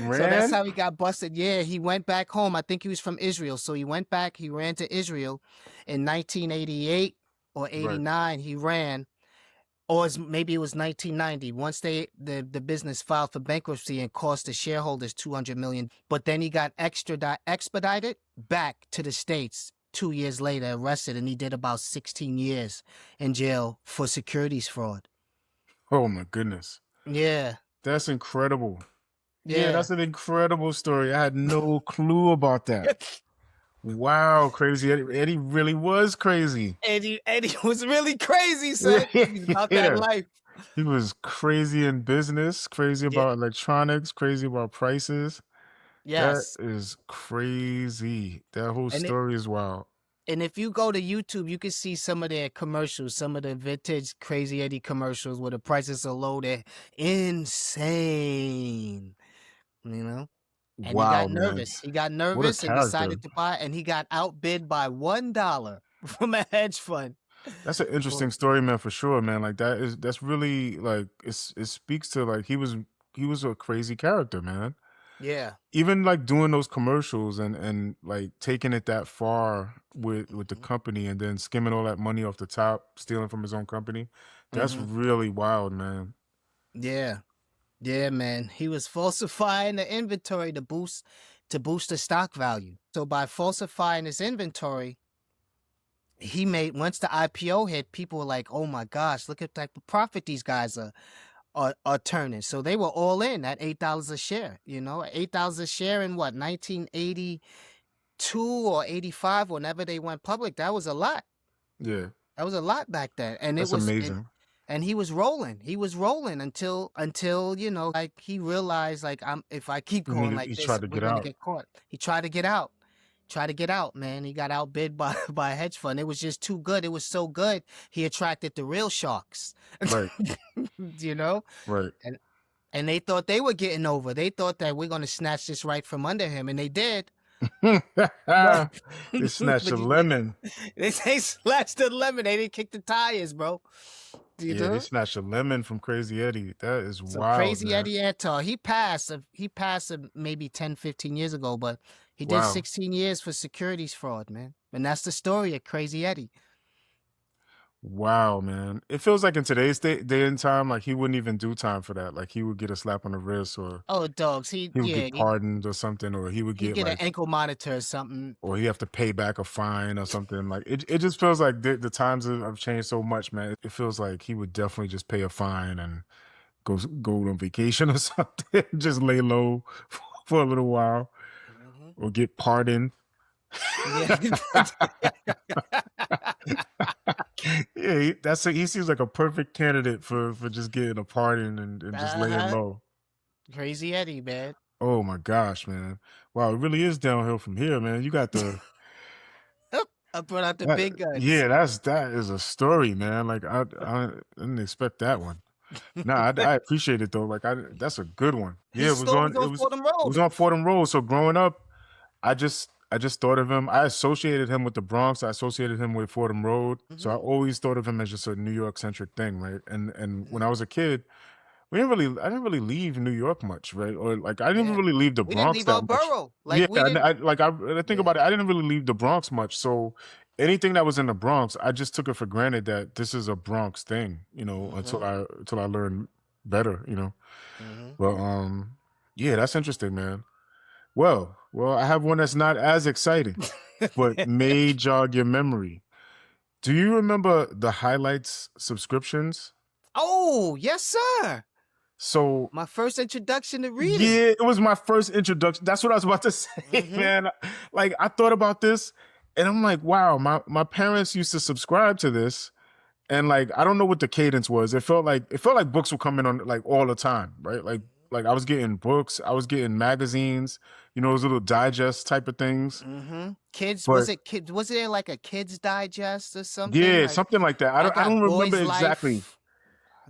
that's how he got busted. Yeah, he went back home. I think he was from Israel. So he went back, he ran to Israel in 1988 or 89. Right. He ran, or maybe it was 1990. Once the business filed for bankruptcy and cost the shareholders $200 million. But then he got expedited back to the States 2 years later, arrested, and he did about 16 years in jail for securities fraud. Oh my goodness. Yeah. That's incredible. Yeah, that's an incredible story. I had no clue about that. Wow, Crazy Eddie. Eddie really was crazy. Eddie was really crazy, son. He's about that life. He was crazy in business, crazy about electronics, crazy about prices. Yes. That is crazy. That whole story is wild. And if you go to YouTube, you can see some of their commercials, some of the vintage Crazy Eddie commercials where the prices are low. They're insane, you know? And wow, he got nervous. Man. He got nervous and decided to buy, and he got outbid by $1 from a hedge fund. That's an interesting story, man, for sure, man. Like that's really like it speaks to like he was a crazy character, man. Yeah. Even like doing those commercials and like taking it that far with the company and then skimming all that money off the top, stealing from his own company. That's really wild, man. Yeah. Yeah, man. He was falsifying the inventory to boost the stock value. So by falsifying his inventory, he made, once the IPO hit, people were like, oh my gosh, look at the type of profit these guys are turning. So they were all in at $8 a share, you know, $8 a share in what, 1982 or 85, whenever they went public. That was a lot. Yeah. That was a lot back then. And that's amazing. And he was rolling. He was rolling until, you know, like he realized like if I keep going like this, we're gonna get caught. He tried to get out. Man. He got outbid by a hedge fund. It was just too good. It was so good. He attracted the real sharks. Right. You know? Right. And they thought they were getting over. They thought that we're gonna snatch this right from under him, and they did. They snatched the lemon. They snatched the lemon. They didn't kick the tires, bro. Yeah, they snatched a lemon from Crazy Eddie. That is wild. Crazy man. Eddie Antar. He passed maybe 10, 15 years ago, but he did 16 years for securities fraud, man. And that's the story of Crazy Eddie. Wow, man. It feels like in today's day and time, like he wouldn't even do time for that. Like he would get a slap on the wrist, or dogs. He would get pardoned or something, or he would get like, an ankle monitor or something, or he have to pay back a fine or something. Like it just feels like the times have changed so much, man. It feels like he would definitely just pay a fine and go on vacation or something, just lay low for a little while, or get pardoned. Yeah, he seems like a perfect candidate for just getting a pardon and just laying low. Crazy Eddie, man. Oh my gosh, man! Wow, it really is downhill from here, man. You got the I brought out the big guns. Yeah, that is a story, man. Like I didn't expect that one. Nah, I appreciate it though. Like that's a good one. Yeah, it was on Fordham Road. So growing up, I just thought of him. I associated him with the Bronx. I associated him with Fordham Road. So I always thought of him as just a New York centric thing, right? And when I was a kid, I didn't really leave New York much, right? Or like I didn't really leave the Bronx that much. Borough. Like, I think about it. I didn't really leave the Bronx much. So anything that was in the Bronx, I just took it for granted that this is a Bronx thing, you know, until I learned better, you know. But Yeah, that's interesting, man. Well, I have one that's not as exciting, but may jog your memory. Do you remember the highlights subscriptions? Oh, yes, sir. So My first introduction to reading. yeah, it was my first introduction. That's what I was about to say, Mm-hmm. man. Like I thought about this and I'm like, wow, my parents used to subscribe to this. And like I don't know what the cadence was. It felt like books were coming on like all the time, right? Like I was getting books, I was getting magazines, those little digest type of things. Mm-hmm. Kids, was But it kid? Was there like a Kids Digest or something? yeah, Like something like that. I I don't I got don't remember Boys exactly. Life.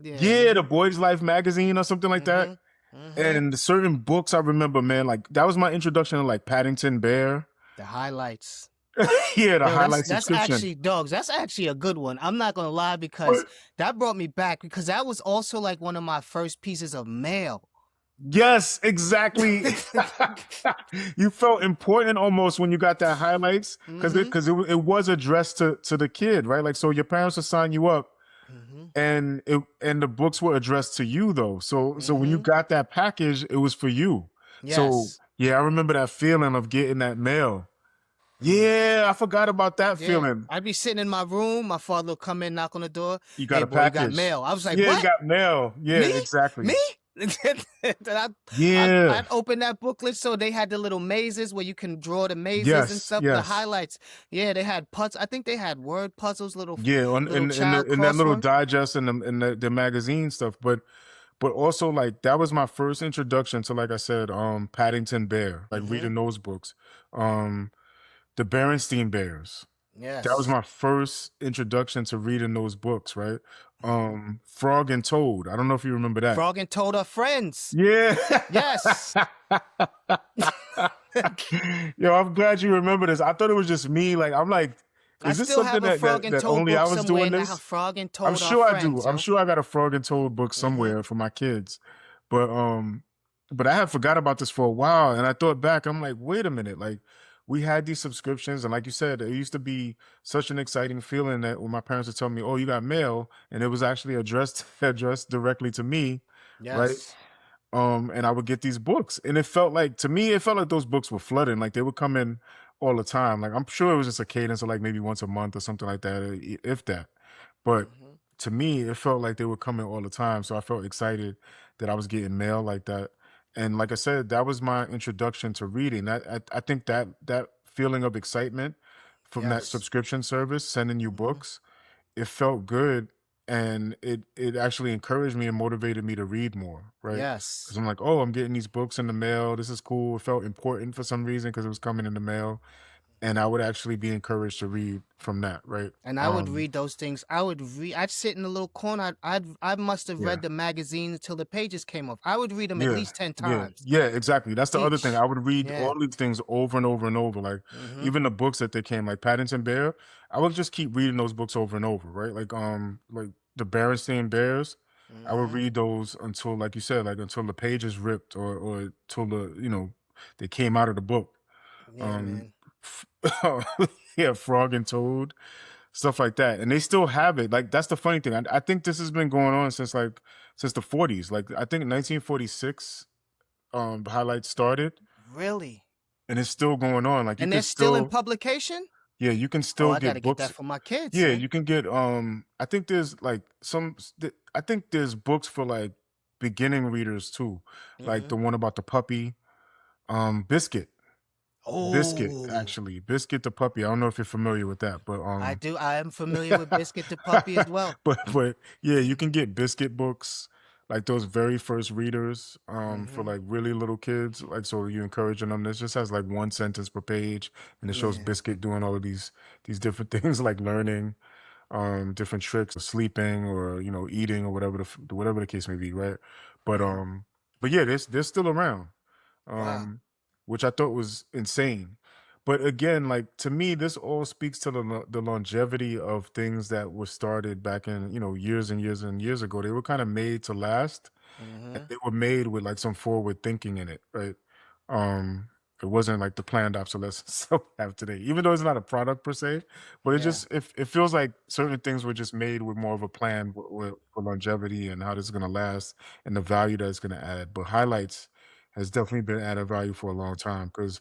Yeah. Yeah, the Mm-hmm. Boys Life magazine or something like that. Mm-hmm. Mm-hmm. And certain books I remember, man, like that was my introduction to like Paddington Bear. The highlights. Yeah, the Yo, that's highlight that's subscription. actually dogs. That's actually a good one. I'm not gonna lie because But that brought me back because that was also like one of my first pieces of mail. yes, exactly. You felt important almost when you got that highlights because Mm-hmm. it was addressed to the kid, right? Like so your parents would sign you up Mm-hmm. and the books were addressed to you though. So when you Mm-hmm. got that package, it was for you. So Yes. yeah, I remember that feeling of getting that mail. Mm. Yeah, I forgot about that Yeah. feeling. I'd be sitting in my room, my father would come in, knock on the door. You got Hey a boy, you got package. mail. I was like, Yeah, you what? got mail. Yeah, Me? exactly. Me? Then Yeah. I'd open that booklet so they had the little mazes where you can draw the mazes and Yes, stuff, the yes. highlights. Yeah, they had puzzles. I think they had word puzzles, Yeah, little child in that little crossword. digest and the magazine stuff, but also like that was my first introduction to like I said, Paddington Bear, like Mm-hmm. reading those books. Um, the Berenstein Bears. That was Yes. my first introduction to reading those books, right? Mm-hmm. Frog and Toad. I don't know if you remember that. Frog and Toad are friends. Yeah. Yes. Yo, I'm glad you remember this. I thought it was just me. Like, I'm like, I is this still something have a Frog and that Toad only I book was somewhere doing now. this? Frog and I'm Toad are sure I do. friends, I'm yo. sure I got a Frog and Toad book Mm-hmm. somewhere for my kids. But but I had forgot about this for a while and I thought back, I'm like, wait a minute, like we had these subscriptions and like you said, it used to be such an exciting feeling that when my parents would tell me, "Oh, you got mail," and it was actually addressed directly to me, right? Yes. And I would get these books, and it felt like to me, it felt like those books were flooding, like they would come in all the time. Like I'm sure it was just a cadence of like maybe once a month or something like that, if that. But Mm-hmm. to me, it felt like they were coming all the time, so I felt excited that I was getting mail like that. And like I said, that was my introduction to reading. I think that feeling of excitement from that Yes. subscription service sending you Mm-hmm. books, it felt good and it actually encouraged me and motivated me to read more, right? Because Yes. I'm like, oh, I'm getting these books in the mail. This is cool. It felt important for some reason because it was coming in the mail, and I would actually be encouraged to read from that, right? And I would read those things. I'd sit in a little corner. I must have Yeah, read the magazine until the pages came off. I would read them at yeah, least 10 yeah, times yeah, exactly. That's the other thing. each. I would read Yeah. all these things over and over and over, like Mm-hmm. even the books that they came, like Paddington Bear. I would just keep reading those books over and over, right? Like the Berenstain Bears. I would Mm-hmm. read those until, like you said, like until the pages ripped or till they came out of the book. Yeah, Um, man. yeah, Frog and Toad, stuff like that, and they still have it. Like that's the funny thing. I think this has been going on since the 40s. Like I think 1946, the highlights started, Really? and it's still going on. Like you And can they're still in still, publication? yeah, you can Oh, still I got to get get books. that for my kids, Yeah, man. you can get. I think there's like I think there's books for like beginning readers too, like Mm-hmm. the one about the puppy, Biscuit. Biscuit, Oh, actually. Biscuit the puppy. I don't know if you're familiar with that, but I do. I am familiar with Biscuit the Puppy as well. but yeah, you can get Biscuit books, like those very first readers, for Mm-hmm. like really little kids. Like so you encouraging them. This just has like one sentence per page and it shows Yeah. Biscuit doing all of these different things like learning, different tricks, sleeping or eating or whatever the case may be, right? But Mm-hmm. but yeah, they're still around, Wow. um, which I thought was insane. But again, like to me, this all speaks to the longevity of things that were started back in years and years and years ago. They were kind of made to last, and Mm-hmm. they were made with like some forward thinking in it, right? Um, it wasn't like the planned obsolescence that we have today, even though it's not a product per se, but Yeah. it feels like certain things were just made with more of a plan for longevity and how this is going to last and the value that it's going to add. But highlights has definitely been added value for a long time. Because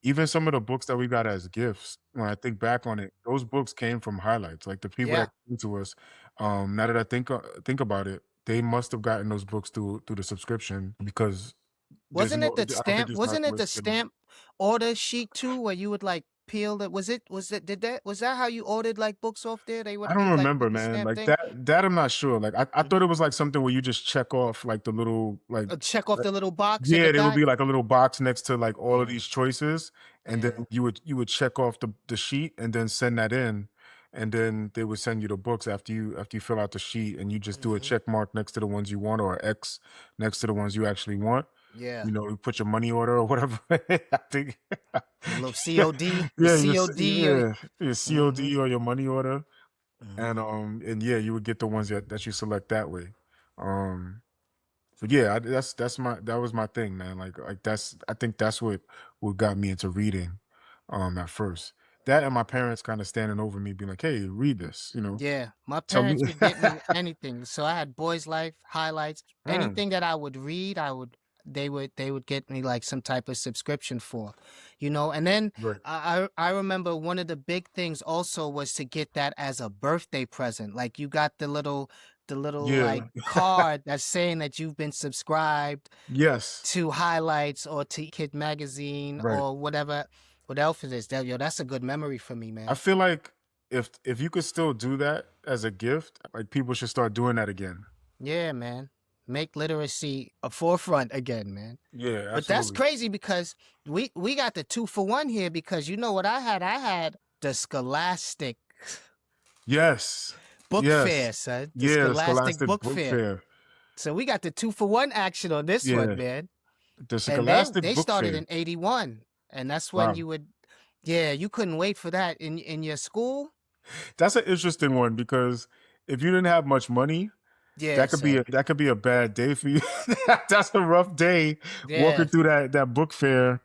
even some of the books that we got as gifts, when I think back on it, those books came from highlights. Like the people Yeah. that came to us, now that I think about it, they must have gotten those books through the subscription because there's Wasn't no, it the I don't think stamp? there's not Wasn't it the much, stamp order sheet too, where you would like peel it? Was it? Did that? Was that how you ordered like books off there? I They don't like remember, put the man. stamp Like thing. that I'm not sure. Like I Mhm. thought it was like something where you just check off like the little like Check off like- the little box at the yeah, there would back. be like a little box next to like all of Mm, these choices, and yeah. then you would check off the sheet and then send that in, and then they would send you the books after you fill out the sheet, and you just do a Hmm. check mark next to the ones you want or a X next to the ones you actually want. Yeah. You put your money order or whatever. I think Your little COD, your yeah, COD. Or, your mm-hmm. COD or your money order. Hmm. And yeah, you would get the ones that you select that way. Um, but yeah, that was my thing, man. Like I think that's what got me into reading, at first. That and my parents kind of standing over me, being like, "Hey, read this," Yeah, my tell me. parents would get me anything. So I had Boys Life highlights. Mm, Anything that I would read, they would get me like some type of subscription for, And then right. I remember one of the big things also was to get that as a birthday present. Like you got the little Yeah. like card that's saying that you've been subscribed Yes. to highlights or to Kid Magazine Right. or whatever. What else it is? Yo, that's a good memory for me, I man. feel like if you could still do that as a gift, like people should start doing that again. Yeah, man. Make literacy a forefront again, man. Yeah, But that's absolutely. crazy because we got the 2-for-1 here because you know what I had? I had the Scholastic Yes. Book Yes. Fair, son. The Yeah, the Scholastic Scholastic Book Book Fair. Fair. So we got the 2-for-1 action on this one, Yeah, man. the And Scholastic they Book started Fair. in 81. And that's when Wow. you would yeah, you couldn't wait for that in your school. That's an interesting one because if you didn't have much money, Yeah, son. that could be a bad day for you. That's a rough day walking Yeah. through that book fair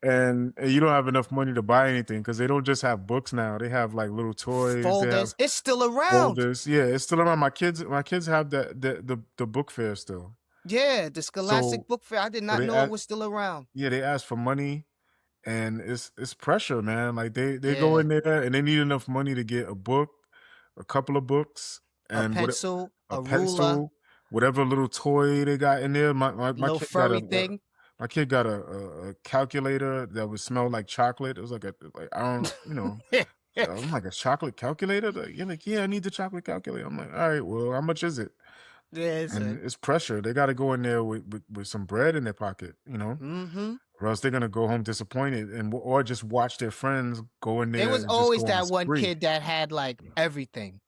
and you don't have enough money to buy anything because they don't just have books now. They have like little toys, they have Folders. It's still around. folders. Yeah, it's still around. My kids have the book fair still. Yeah, the So Scholastic Book Fair. I did so not they know it ask, was still around. yeah, they ask for money and it's pressure, man. Like they go Yeah. in there and they need enough money to get a book, a couple of books, A and what pencil, a a ruler, pencil, whatever little toy they got in there. My little kid got furry thing. my kid got a calculator that would smell like chocolate. It was like I don't I'm like a chocolate calculator. Like, you're like, yeah, I need the chocolate calculator. I'm like, all right, well, how much is it? Yeah, And son. it's pressure. They got to go in there with some bread in their pocket, Mm-hmm. or else they're gonna go home disappointed or just watch their friends go in There there was and just always go on a that one spree. kid that had like everything.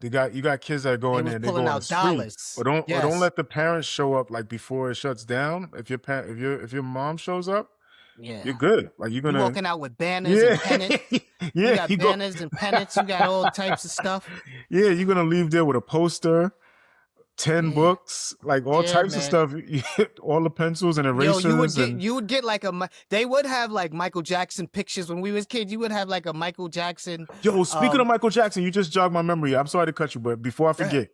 You got kids that go They in was there and they pulling go on a out spree. dollars. Or don't Yes. let the parents show up like before it shuts down. If your mom shows up, you're Yeah. good. Like you're You gonna walking out with banners yeah and pennants. You yeah you got go banners and pennants. You got all types of stuff. yeah you're gonna leave there with a poster, 10 Yeah. books, like all Yeah, types of man. stuff, all the pencils and Yo, erasers and you would get like they would have like Michael Jackson pictures when we was kids. You would have like a Michael Jackson. yo, speaking of Um, Michael Jackson, you just jogged my memory. I'm sorry to cut you, but before I go ahead. forget,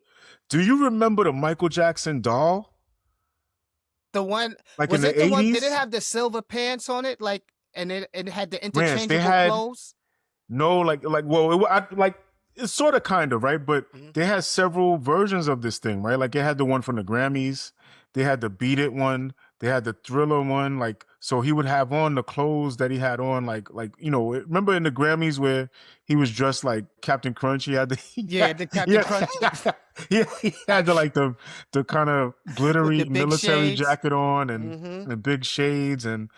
do you remember the Michael Jackson doll? The one Like in was it the the one? Did it 80s? have the silver pants on it? Like, and it had the Rance, they interchangeable had clothes. no well, like it's sort of kind of right, but Mhm. they had several versions of this thing, right? Like they had the one from the Grammys, they had the Beat It one, they had the Thriller one. Like so, he would have on the clothes that he had on, remember in the Grammys where he was dressed like Captain Crunch? He had the Yeah, the Captain yeah Crunch, he had the kind of with glittery the big military shades. jacket on Hmm. and big shades and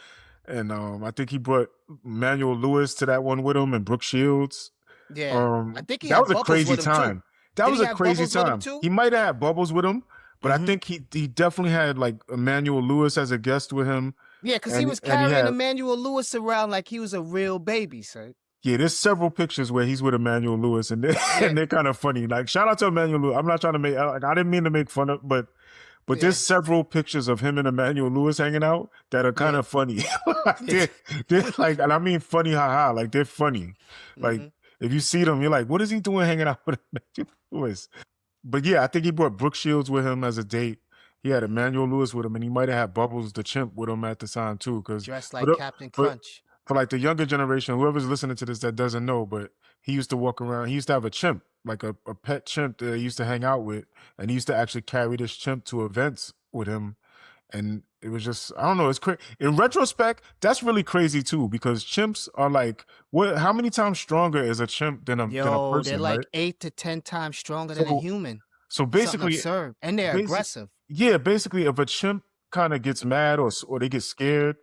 I think he brought Emmanuel Lewis to that one with him and Brooke Shields. Yeah, I think he That was had a Bubbles crazy with him too. time. That Did was he a have crazy Bubbles with him time. too? He might have had Bubbles with him, but I Hmm. think he definitely had like Emmanuel Lewis as a guest with him, Yeah, because he was and he carrying had Emmanuel Lewis around like he was a real baby, son. yeah. There's several pictures where he's with Emmanuel Lewis, and Yeah, they're kind of funny. Like shout out to Emmanuel Lewis. I'm not trying to make like I didn't mean to make fun of, but there's yeah, several pictures of him and Emmanuel Lewis hanging out that are kind yeah. of funny. They're like, and I mean funny, haha. Like they're funny. Like Hmm. if you see them, you're like, what is he doing hanging out with Emmanuel Lewis? But yeah, I think he brought Brooke Shields with him as a date. he had Emmanuel Lewis with him, and he might have had Bubbles the chimp with him at the time too. Because Dressed for like the Captain for Crunch. for like the younger generation, whoever's listening to this that doesn't know, but he used to walk around. He used to have a chimp, like a pet chimp that he used to hang out with, and he used to actually carry this chimp to events with him. And it was just, I don't know, it's crazy. In retrospect, that's really crazy too, because chimps are like, what? How many times stronger is a chimp than a Yo, they're person, right? like 8 to 10 times stronger than a So human. so Something basically, absurd. And they're basic, aggressive. yeah, basically, if a chimp kind of gets mad or they get scared,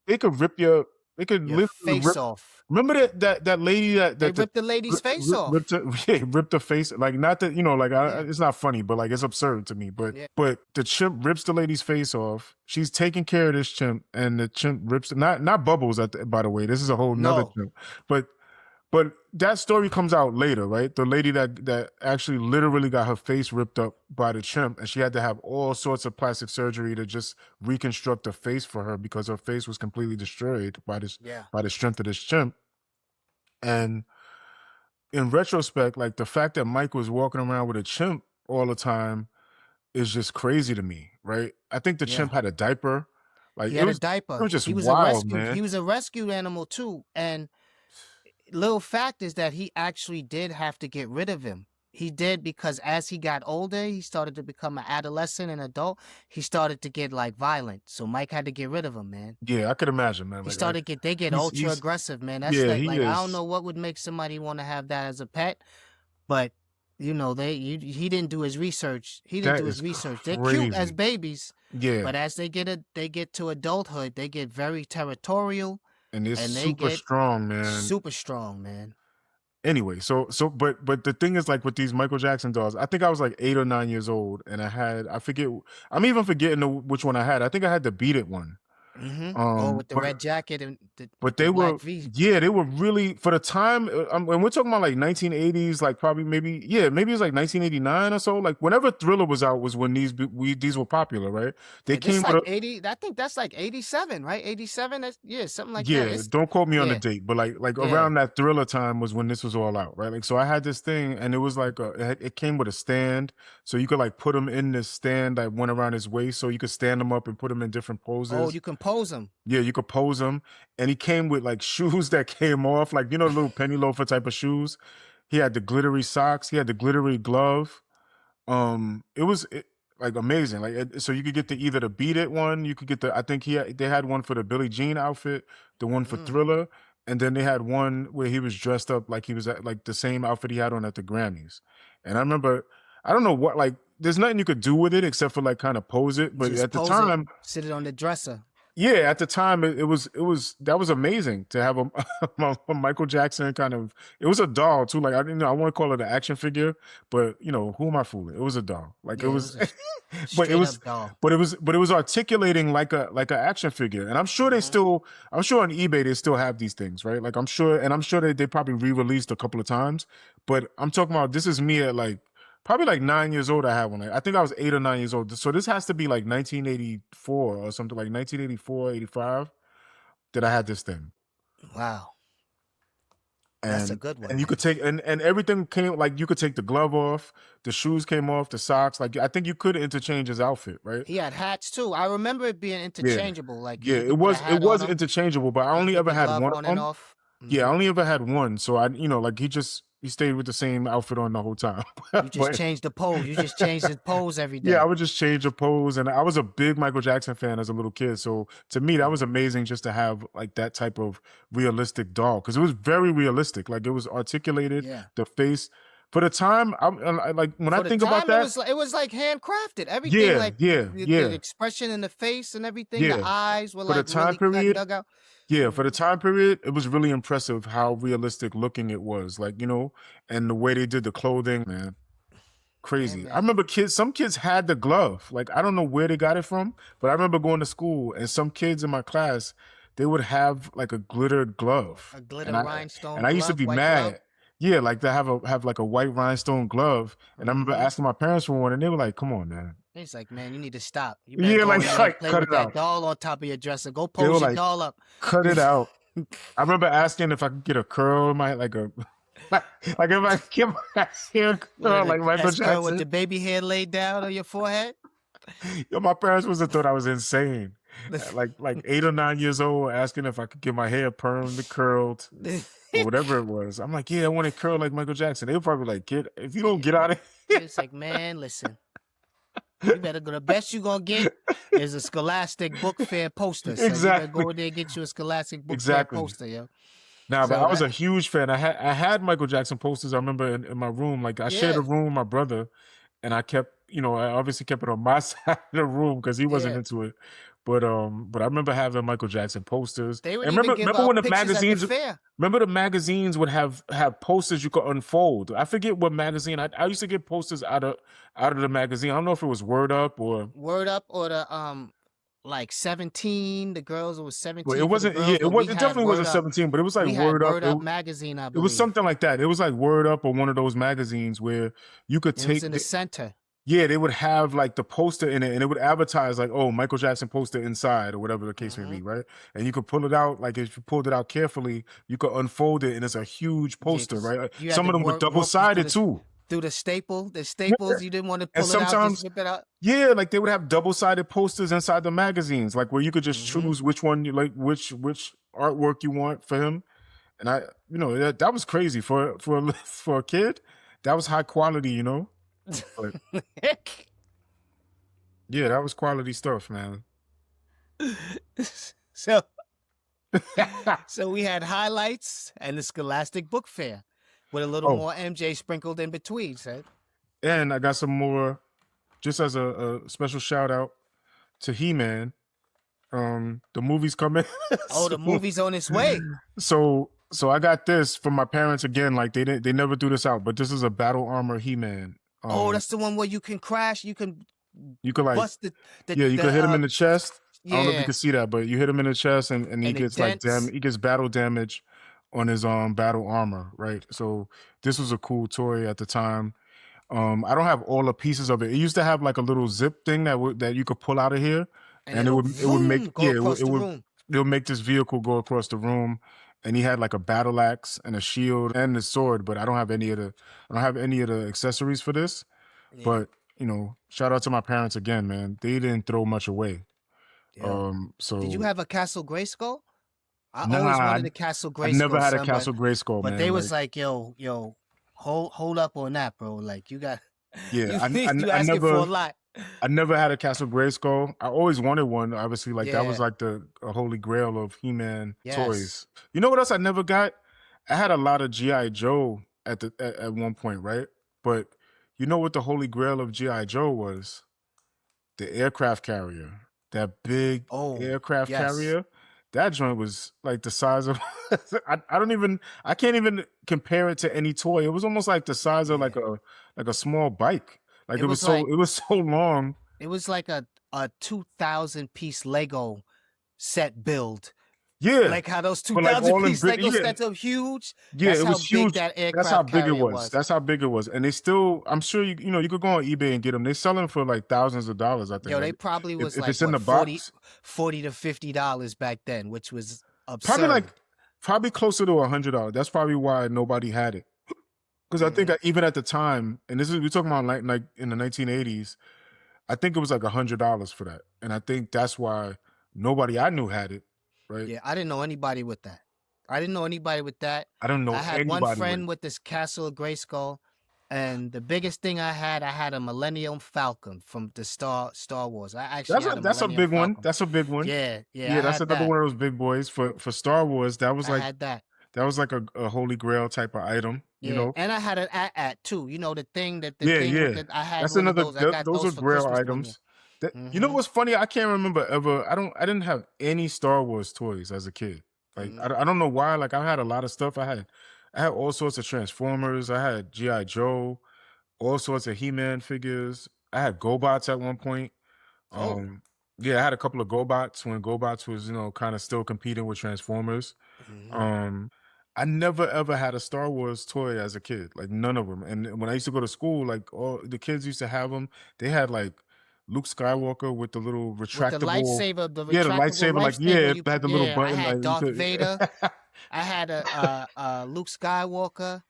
they could rip your, they could Your literally face rip. off. Remember that lady They that ripped the lady's face off. ripped her, yeah, ripped her face, like, not that, like, Yeah. it's not funny, but like it's absurd to me. But Yeah. the chimp rips the lady's face off. She's taking care of this chimp, and the chimp rips, not Bubbles by the way. This is a whole nother No. chimp, but that story comes out later, right? The lady that actually literally got her face ripped up by the chimp, and she had to have all sorts of plastic surgery to just reconstruct the face for her because her face was completely destroyed by Yeah. the strength of this chimp. And in retrospect, like, the fact that Mike was walking around with a chimp all the time is just crazy to me, right? I think the Yeah. chimp had a diaper. Like, He it had a was diaper. just He was wild, man. he was a rescued animal too. And little fact is that he actually did have to get rid of him. He did, because as he got older, he started to become an adolescent and adult. He started to get like violent. So Mike had to get rid of him, man. Yeah, I could imagine, man. He Like, started they get he's ultra aggressive, man. That's yeah, like he I don't is. know what would make somebody want to have that as a pet, but he didn't do his research. He didn't That do his is research. They're cute as crazy. babies, Yeah, but as they get to adulthood, they get very territorial and it's and they super get strong, man. super strong, man. Anyway, but the thing is, like, with these Michael Jackson dolls, I think I was like 8 or 9 years old, and I forget, I'm even forgetting which one I had. I think I had the Beat It one. Oh, with the But red jacket and with But the they were, black V. yeah, they were really, for the time. And we're talking about like 1980s, like probably maybe, yeah, maybe it was like 1989 or so. Like, whenever Thriller was out was when these were popular, right? They Yeah, this is came with like a, 80. I think that's like 87, right? 87. Yeah, something like that. yeah. Don't quote me on the Yeah, date, but like yeah. around that Thriller time was when this was all out, right? Like, so I had this thing, and it was like it came with a stand, so you could like put them in this stand that went around his waist, so you could stand them up and put them in different poses. Oh, you can pose them. Yeah, you could pose them. And he came with like shoes that came off, like, the little penny loafer type of shoes. He had the glittery socks. He had the glittery glove. It was like amazing. Like, so you could get either the Beat It one. You could get I think they had one for the Billie Jean outfit, the one for Thriller, and then they had one where he was dressed up like he was at like the same outfit he had on at the Grammys. And I remember, I don't know what, like, there's nothing you could do with it except for like kind of pose it. But Just at the pose time, it, sit it on the dresser. yeah, at the time it was that was amazing to have a Michael Jackson kind of. It was a doll too. Like, I didn't know, I want to call it an action figure, but who am I fooling? It was a doll. Like, it Yeah, it was, was a but it straight was, up doll. but it was articulating like a action figure. And I'm sure I'm sure on eBay they still have these things, right? Like, I'm sure they probably re-released a couple of times. But I'm talking about, this is me at like probably like 9 years old. I had one. I think I was 8 or 9 years old. So this has to be like 1984 or something, like 1984, 85 that I had this thing. Wow. That's a good one. And you could take, and everything came, like, you could take the glove off, the shoes came off, the socks. Like, I think you could interchange his outfit, right? He had hats too. I remember it being interchangeable. Like Yeah, you it could put a hat on was him. interchangeable, but I You only could ever put the had glove one on of and them. off. Yeah, I only ever had one. So like, he stayed with the same outfit on the whole time. You just But changed the pose. You just changed his pose every day. yeah, I would just change the pose. And I was a big Michael Jackson fan as a little kid. So to me, that was amazing just to have like that type of realistic doll, because it was very realistic. Like, it was articulated, Yeah. the face. For the time, I like, when I For the think about time, that, it was like handcrafted. Everything, like yeah. the expression in the face and everything. The Yeah. eyes were For the like time really cut, period, dug out. yeah, for the time period, it was really impressive how realistic looking it was. Like, and the way they did the clothing, man. Yeah, Crazy. I man. remember some kids had the glove. Like, I don't know where they got it from, but I remember going to school and some kids in my class, they would have like a glittered glove. A glitter And rhinestone I used to glove, be white glove. mad. Yeah, like, to have like a white rhinestone glove. And I remember asking my parents for one, and they were like, "Come on, man." He's like, man, you need to stop. You better Yeah, go like, in there and like, play cut with it that out. doll on top of your dresser. Go They were pose your like, doll up. cut it out. I remember asking if I could get a curl in my, like a, like if I get my hair curl like Michael That's curl with Jackson. the baby hair laid down on your forehead. Yo, my parents must have thought I was insane. At like 8 or 9 years old, asking if I could get my hair permed, curled, or whatever it was. I'm like, yeah, I want it curled like Michael Jackson. They were probably like, kid, if you don't get out of here. It's like, man, listen, you better go. The best you gonna get is a Scholastic Book Fair poster. So you better Exactly. go in there and get you a Scholastic Book Fair Exactly. poster, yo. Nah, but So I was a that, huge fan. I had Michael Jackson posters. I remember in my room. Like I shared a yeah, room with my brother, and I kept, I obviously kept it on my side of the room because he wasn't yeah. into it. But I remember having Michael Jackson posters. They would And even remember give remember out when the pictures at the magazines fair. remember the magazines would have posters you could unfold. I forget what magazine. I used to get posters out of the magazine. I don't know if it was Word Up or Word Up or the like 17. The girls, it was well, it 17 for the wasn't. Yeah, girls, it but was. we It had definitely Word wasn't Up. 17, but it was like We had Word Up. Word Up magazine, I It was believe. something like that. It was like Word Up or one of those magazines where you could It was take in the center. yeah, they would have like the poster in it and it would advertise like, oh, Michael Jackson poster inside or whatever the case may Hmm. be, right? And you could pull it out, like if you pulled it out carefully, you could unfold it and it's a huge Yeah, poster, 'cause right? you had Some to of them were work through double-sided the too. the Yeah. staples. You didn't want to And pull it out, just sometimes, rip it out. yeah, like they would have double-sided posters inside the magazines, like where you could just Hmm. choose which one you like, which artwork you want for him. And that was crazy for a kid. That was high quality. But yeah, that was quality stuff, man. So so we had highlights and the Scholastic Book Fair with a little Oh, more MJ sprinkled in between. So and I got some more, just as a special shout out to He-Man. The movie's coming. oh, the movie's on its way. So I got this from my parents again. Like they never do this out, but this is a battle armor He-Man. Oh, that's the one where you can crash. You can You could like, bust yeah, you could hit him in the chest. I don't know if you yeah, can see that, but you hit him in the chest and he and it gets like dents. he gets battle damage on his battle armor, right? So this was a cool toy at the time. I don't have all the pieces of it. It used to have like a little zip thing that you could pull out of here, And and it'll it would make vroom, go across the room. it would make this vehicle go across the room. And he had like a battle axe and a shield and a sword, but I don't have any of the accessories for this. Yeah. But shout out to my parents again, man. They didn't throw much away. Yeah. So Did you have a Castle Grayskull? I nah, always wanted a Castle I never Grayskull, had a son, Castle Grayskull, but man. they Like, was like, yo, hold up on that, bro. Like you got yeah, you I asking for a never lot. I never had a Castle Grayskull. I always wanted one. Obviously, like that was Yeah. like the holy grail of He-Man Yes. toys. You know what else I never got? I had a lot of GI Joe at one point, right? But you know what the holy grail of GI Joe was? The aircraft carrier. That big Oh, aircraft yes. carrier. That joint was like the size of I can't even compare it to any toy. It was almost like the size of like a small bike. Like It it was was like it was so long. it was like a 2,000 piece Lego set build. Yeah. Like how those But like 2,000 all in piece big, Lego yeah. sets are huge. Yeah, That's it how was big huge. that That's how aircraft big it carrier was. was. That's how big it was. And they still, I'm sure you could go on eBay and get them. They sell them for like thousands of dollars, I think. Yo, they Like, probably was if like it's in what, the 40 box, to $50 back then, which was probably absurd. probably closer to $100. That's probably why nobody had it. Because I think even at the time, and we're talking about like in the 1980s, I think it was like $100 for that. And I think that's why nobody I knew had it, right? Yeah, I didn't know anybody with that. I didn't know anybody with that. I don't know I had one anybody friend with with this Castle of Grayskull, and the biggest thing I had a Millennium Falcon from the Star Wars. I actually had a that's a Millennium big one. Falcon. That's a big one. Yeah, Yeah, I that's had another that. one of those big boys for Star Wars. That was I like had that. that was like a holy grail type of item, Yeah, and I had an at too. You know the thing with Yeah. I had That's one of another. those. I got Those are those for grail Christmas one year. items. You know what's funny? I can't remember ever. I didn't have any Star Wars toys as a kid. Like I don't know why. Like I had a lot of stuff. I had all sorts of Transformers. I had GI Joe, all sorts of He-Man figures. I had GoBots at one point. Oh. Yeah, I had a couple of GoBots when GoBots was kind of still competing with Transformers. I never ever had a Star Wars toy as a kid, like none of them. And when I used to go to school, like all the kids used to have them. They had like Luke Skywalker with the little With the retractable, lightsaber, the yeah, the retractable lightsaber, like lightsaber. it had the little I button, had like you Darth could, Vader. I had a Luke Skywalker.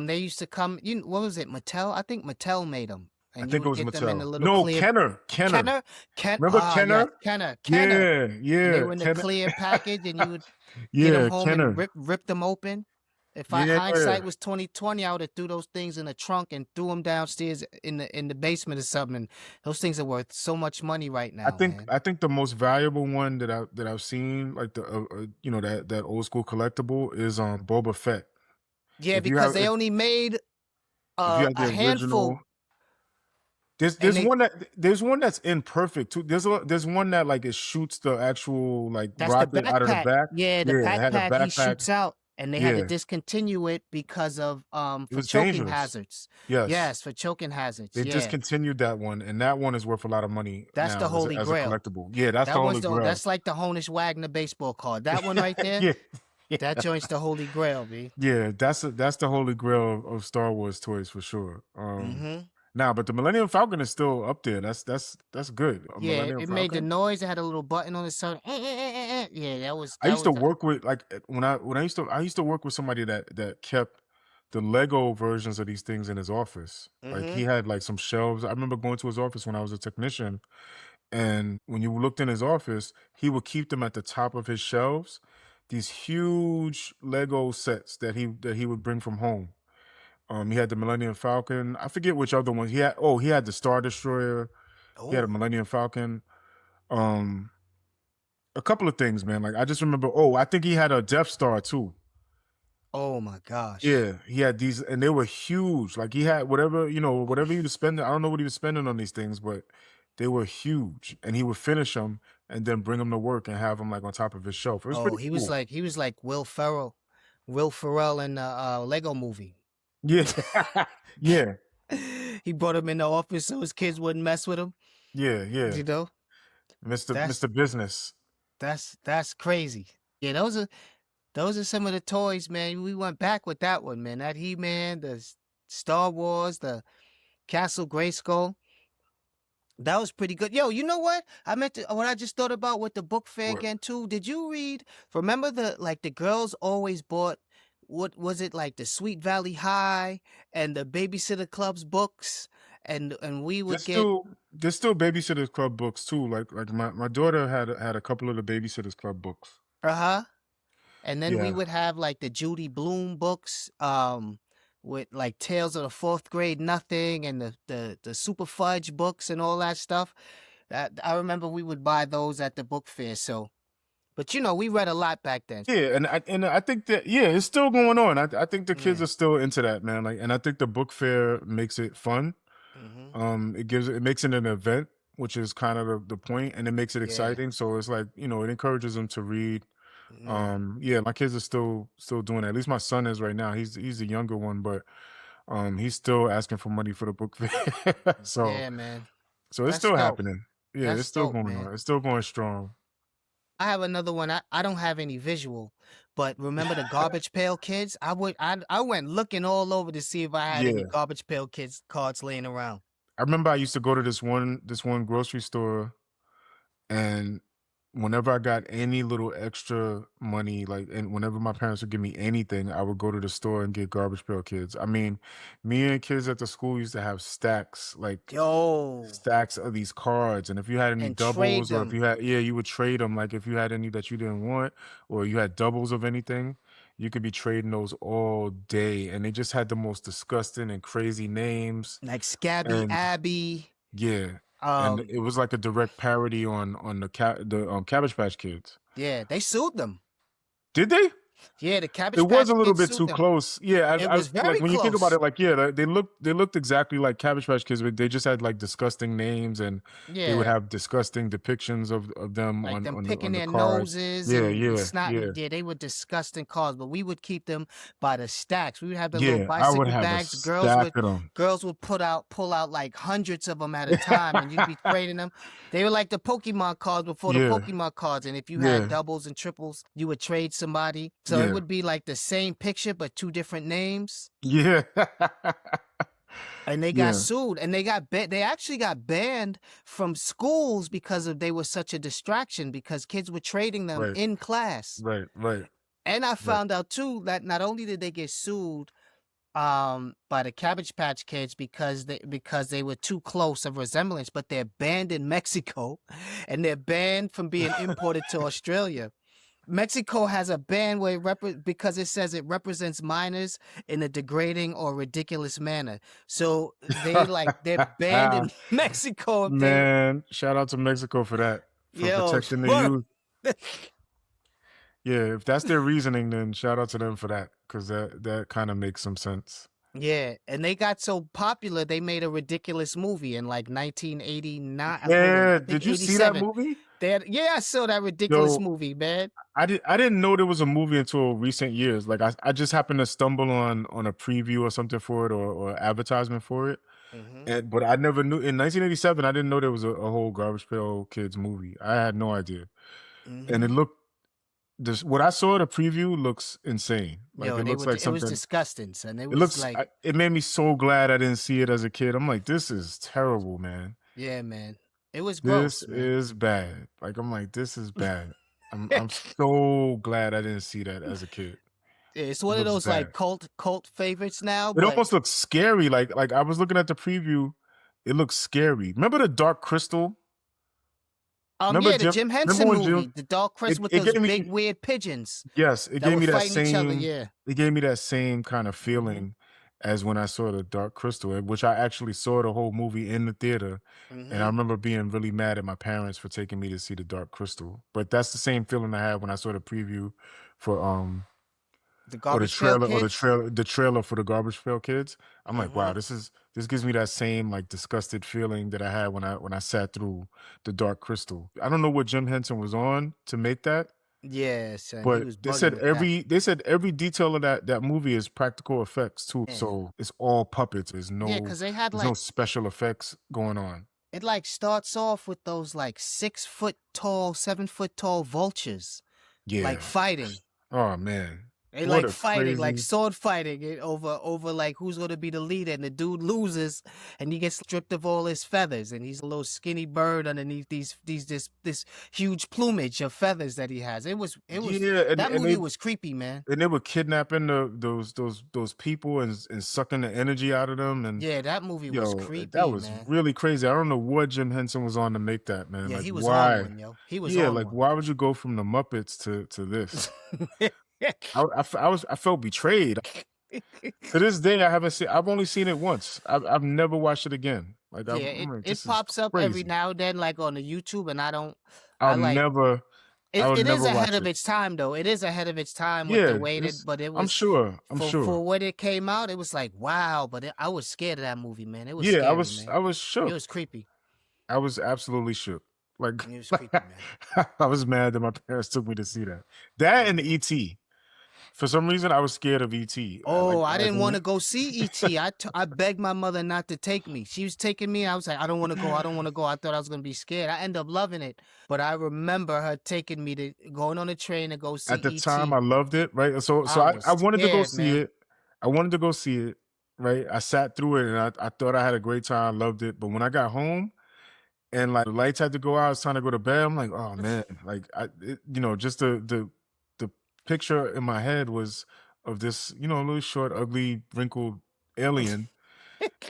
They used to come. What was it? Mattel. I think Mattel made them. I and you think it would was get them in the Mattel. little No, clear Kenner. Kenner. Kenner, Remember ah, yes, Kenner? Kenner, Yeah, and they yeah, were in the Kenner. clear package, and you would get them Yeah, home and Kenner. rip them open. If Yeah, hindsight was 2020, I would have threw those things in a trunk and threw them downstairs in the basement or something. Those things are worth so much money right now, man. I think the most valuable one that I've seen, like the you know, that old school collectible is Boba Fett. Yeah, If you because have they only made if you have the a original, handful, and they there's one that's imperfect too. There's one that like it shoots the actual like that's the rocket out of the backpack. back. Yeah, the Yeah, it had a backpack he backpack. shoots out, and they had to Yeah, discontinue it because of it for was choking dangerous. hazards. Yes. Yes, for choking hazards. They Yeah, discontinued that one, and that one is worth a lot of money that's the now holy as a grail. collectible. Yeah, that's the That one's holy grail. that's like the Honish Wagner baseball card. That one right there, Yeah, that yeah, joint's the holy grail, b. yeah. That's the holy grail of Star Wars toys for sure. Mm-hmm. Now, but the Millennium Falcon is still up there. That's good. A Yeah, Millennium it made the Falcon. noise. It had a little button on the side. Yeah, that was I that used to was. work with like when I used to work with somebody that kept the Lego versions of these things in his office. Like Mm-hmm. he had like some shelves. I remember going to his office when I was a technician, and when you looked in his office, he would keep them at the top of his shelves. These huge Lego sets that he would bring from home. He had the Millennium Falcon. I forget which other ones he had. Oh, he had the Star Destroyer. He had a Oh, Millennium Falcon. Um, a couple of things, man. Like I just remember. Oh, I think he had a Death Star too. oh my gosh. Yeah, he had these, and they were huge. Like he had whatever whatever he was spending. I don't know what he was spending on these things, but they were huge. And he would finish them and then bring them to work and have them like on top of his shelf. It was Oh, pretty cool. he was like Will Ferrell in the Lego movie. Yeah, yeah, He brought him in the office so his kids wouldn't mess with him. yeah, yeah. You know, that's Mr. Business. that's crazy. Yeah, those are some of the toys, man. We went back with that one, man. That He-Man, Star Wars, the Castle Grayskull. That was pretty good. Yo, you know what? What I just thought about with the book fair What? again too. Did you read? Remember the girls always bought, what was it, like the Sweet Valley High and the Babysitter Club's books, and we would get, There's still Babysitters Club books too. Like my daughter had a couple of the Babysitters Club books. uh-huh. And then we Yeah. would have like the Judy Blume books, with like Tales of the Fourth Grade Nothing and the Super Fudge books and all that stuff. That I remember we would buy those at the book fair. So, but we read a lot back then. Yeah, and I think that it's still going on. I think the kids Yeah. are still into that, man. Like, and I think the book fair makes it fun. Mm-hmm. It makes it an event, which is kind of the point, and it makes it Yeah. exciting. So it's like it encourages them to read. Yeah. Yeah, my kids are still doing that. At least my son is right now. He's the younger one, but he's still asking for money for the book fair. so Yeah, man. so it's That's still dope. happening. Yeah, it's That's still dope, going man. on. It's still going strong. I have another one. I don't have any visual, but remember the Garbage Pail Kids? I went looking all over to see if I had any Yeah. Garbage Pail Kids cards laying around. I remember I used to go to this one grocery store, and whenever I got any little extra money, like, and whenever my parents would give me anything, I would go to the store and get Garbage Pail Kids. I mean, me and kids at the school used to have stacks, like Yo, stacks of these cards. And if you had any and trade doubles, or if them. you had, yeah, you would trade them. Like if you had any that you didn't want, or you had doubles of anything, you could be trading those all day. And they just had the most disgusting and crazy names. Like Scabby And Abby. yeah, and it was like a direct parody on the Cabbage Patch Kids. Yeah, they sued them. Did they? Yeah, the Cabbage It was Patch a little Kids bit sued too them. close. Yeah, It I was very like when you think about close. it, like they looked exactly like Cabbage Patch Kids, but they just had like disgusting names, and they would Yeah, have disgusting depictions of them like them on picking the their cards. noses Yeah, and yeah, snotting. yeah, Yeah, they were disgusting cards, but we would keep them by the stacks. We would have the little yeah. I would bicycle have a bags. stack of them. Girls would pull out like hundreds of them at a time, and you'd be trading them. They were like the Pokemon cards before the Yeah, Pokemon cards, and if you had yeah, doubles and triples, you would trade somebody. So it yeah, would be like the same picture but two different names. yeah, And they got yeah. sued, and they actually got banned from schools because they were such a distraction, because kids were trading them Right, in class. right, right, And I right. found out too that not only did they get sued, by the Cabbage Patch Kids because they were too close of resemblance, but they're banned in Mexico and they're banned from being imported to Australia. Mexico has a ban where because it says it represents minors in a degrading or ridiculous manner. So they're banned in Mexico if they Man, shout out to Mexico for that, for yo protecting the youth. Yeah, if that's their reasoning, then shout out to them for that, because that kind of makes some sense. Yeah, and they got so popular they made a ridiculous movie in like 1989. Hold on, Yeah, I think did you see that 87. movie? Yeah, I saw that ridiculous Yo, movie, man. I didn't know there was a movie until recent years. Like I just happened to stumble on a preview or something for it, or advertisement for it. Mm-hmm. But I never knew in 1987. I didn't know there was a whole Garbage Pail Kids movie. I had no idea, and it Mm-hmm. looked what I saw. The preview looks insane. Like Yo, it looks like it was something. disgusting, son. It It was looks. like, It made me so glad I didn't see it as a kid. I'm like, this is terrible, man. yeah, man. It was This gross, man. is bad. Like I'm like, this is bad. I'm so glad I didn't see that as a kid. It's It one of looks those like bad. cult favorites now, It but almost looks scary. Like I was looking at the preview. It looks scary. Remember the Dark Crystal? Remember yeah, the Jim Remember Henson when movie, Jim? The Dark Crystal with It those gave me, big weird pigeons yes, it that gave were me that fighting each other. same. Yeah. It gave me that same kind of Mm-hmm. feeling as when I saw the Dark Crystal, which I actually saw the whole movie in the theater. And I Mm-hmm. remember being really mad at my parents for taking me to see the Dark Crystal. But that's the same feeling I had when I saw the preview for The or Garbage Pail Kids. the trailer for the Garbage Pail Kids. I'm like, wow, Mm-hmm. this gives me that same like disgusted feeling that I had when I sat through the Dark Crystal. I don't know what Jim Henson was on to make that, Yeah, son. He but was bugging with that. they said every detail of that movie is practical effects too. Yeah. So it's all puppets. Yeah, because they had There's like no special effects going on. it like starts off with those like 6 foot tall, 7 foot tall vultures Yeah. like fighting. Oh man. They What like a fighting, like crazy- sword fighting it over like who's gonna be the leader, and the dude loses, and he gets stripped of all his feathers, and he's a little skinny bird underneath this huge plumage of feathers that he has. It was Yeah, that movie was creepy, man. and they were kidnapping those people and sucking the energy out of them. And Yeah, that movie was yo, creepy, that was man. really crazy. I don't know what Jim Henson was on to make that, man. Yeah, Like, he was why? on one, yo. He was Yeah, on like one. why would you go from the Muppets to this? I felt betrayed. To this day, I've only seen it once. I've never watched it again. Like, Yeah, I'm like, it this is pops up every crazy. now and then, like on the YouTube, and I I'll like never. I would it is never ahead watch of it. its time, though. It is ahead of its time with Yeah, the way that, it's, but it I'm was sure. I'm sure. for when it came out, it was like wow. But I was scared of that movie, man. It was Yeah, scary, man. I was It shook. was creepy. I was absolutely shook. Like, It was creepy, man. I was mad that my parents took me to see that. That and E.T. For some reason, I was scared of E.T. Oh, Like, I as didn't a- want to go see E.T. I begged my mother not to take me. She was taking me. I was like, I don't want to go. I don't want to go. I thought I was going to be scared. I ended up loving it. But I remember her taking me to going on a train to go see At the E.T. time, I loved it. Right, so I was I wanted to go scared, see man. it. I wanted to go see it. Right, I sat through it and I thought I had a great time. I loved it. But when I got home and like the lights had to go out, it's time to go to bed. I'm like, oh man, like just the picture in my head was of this, little short, ugly, wrinkled alien,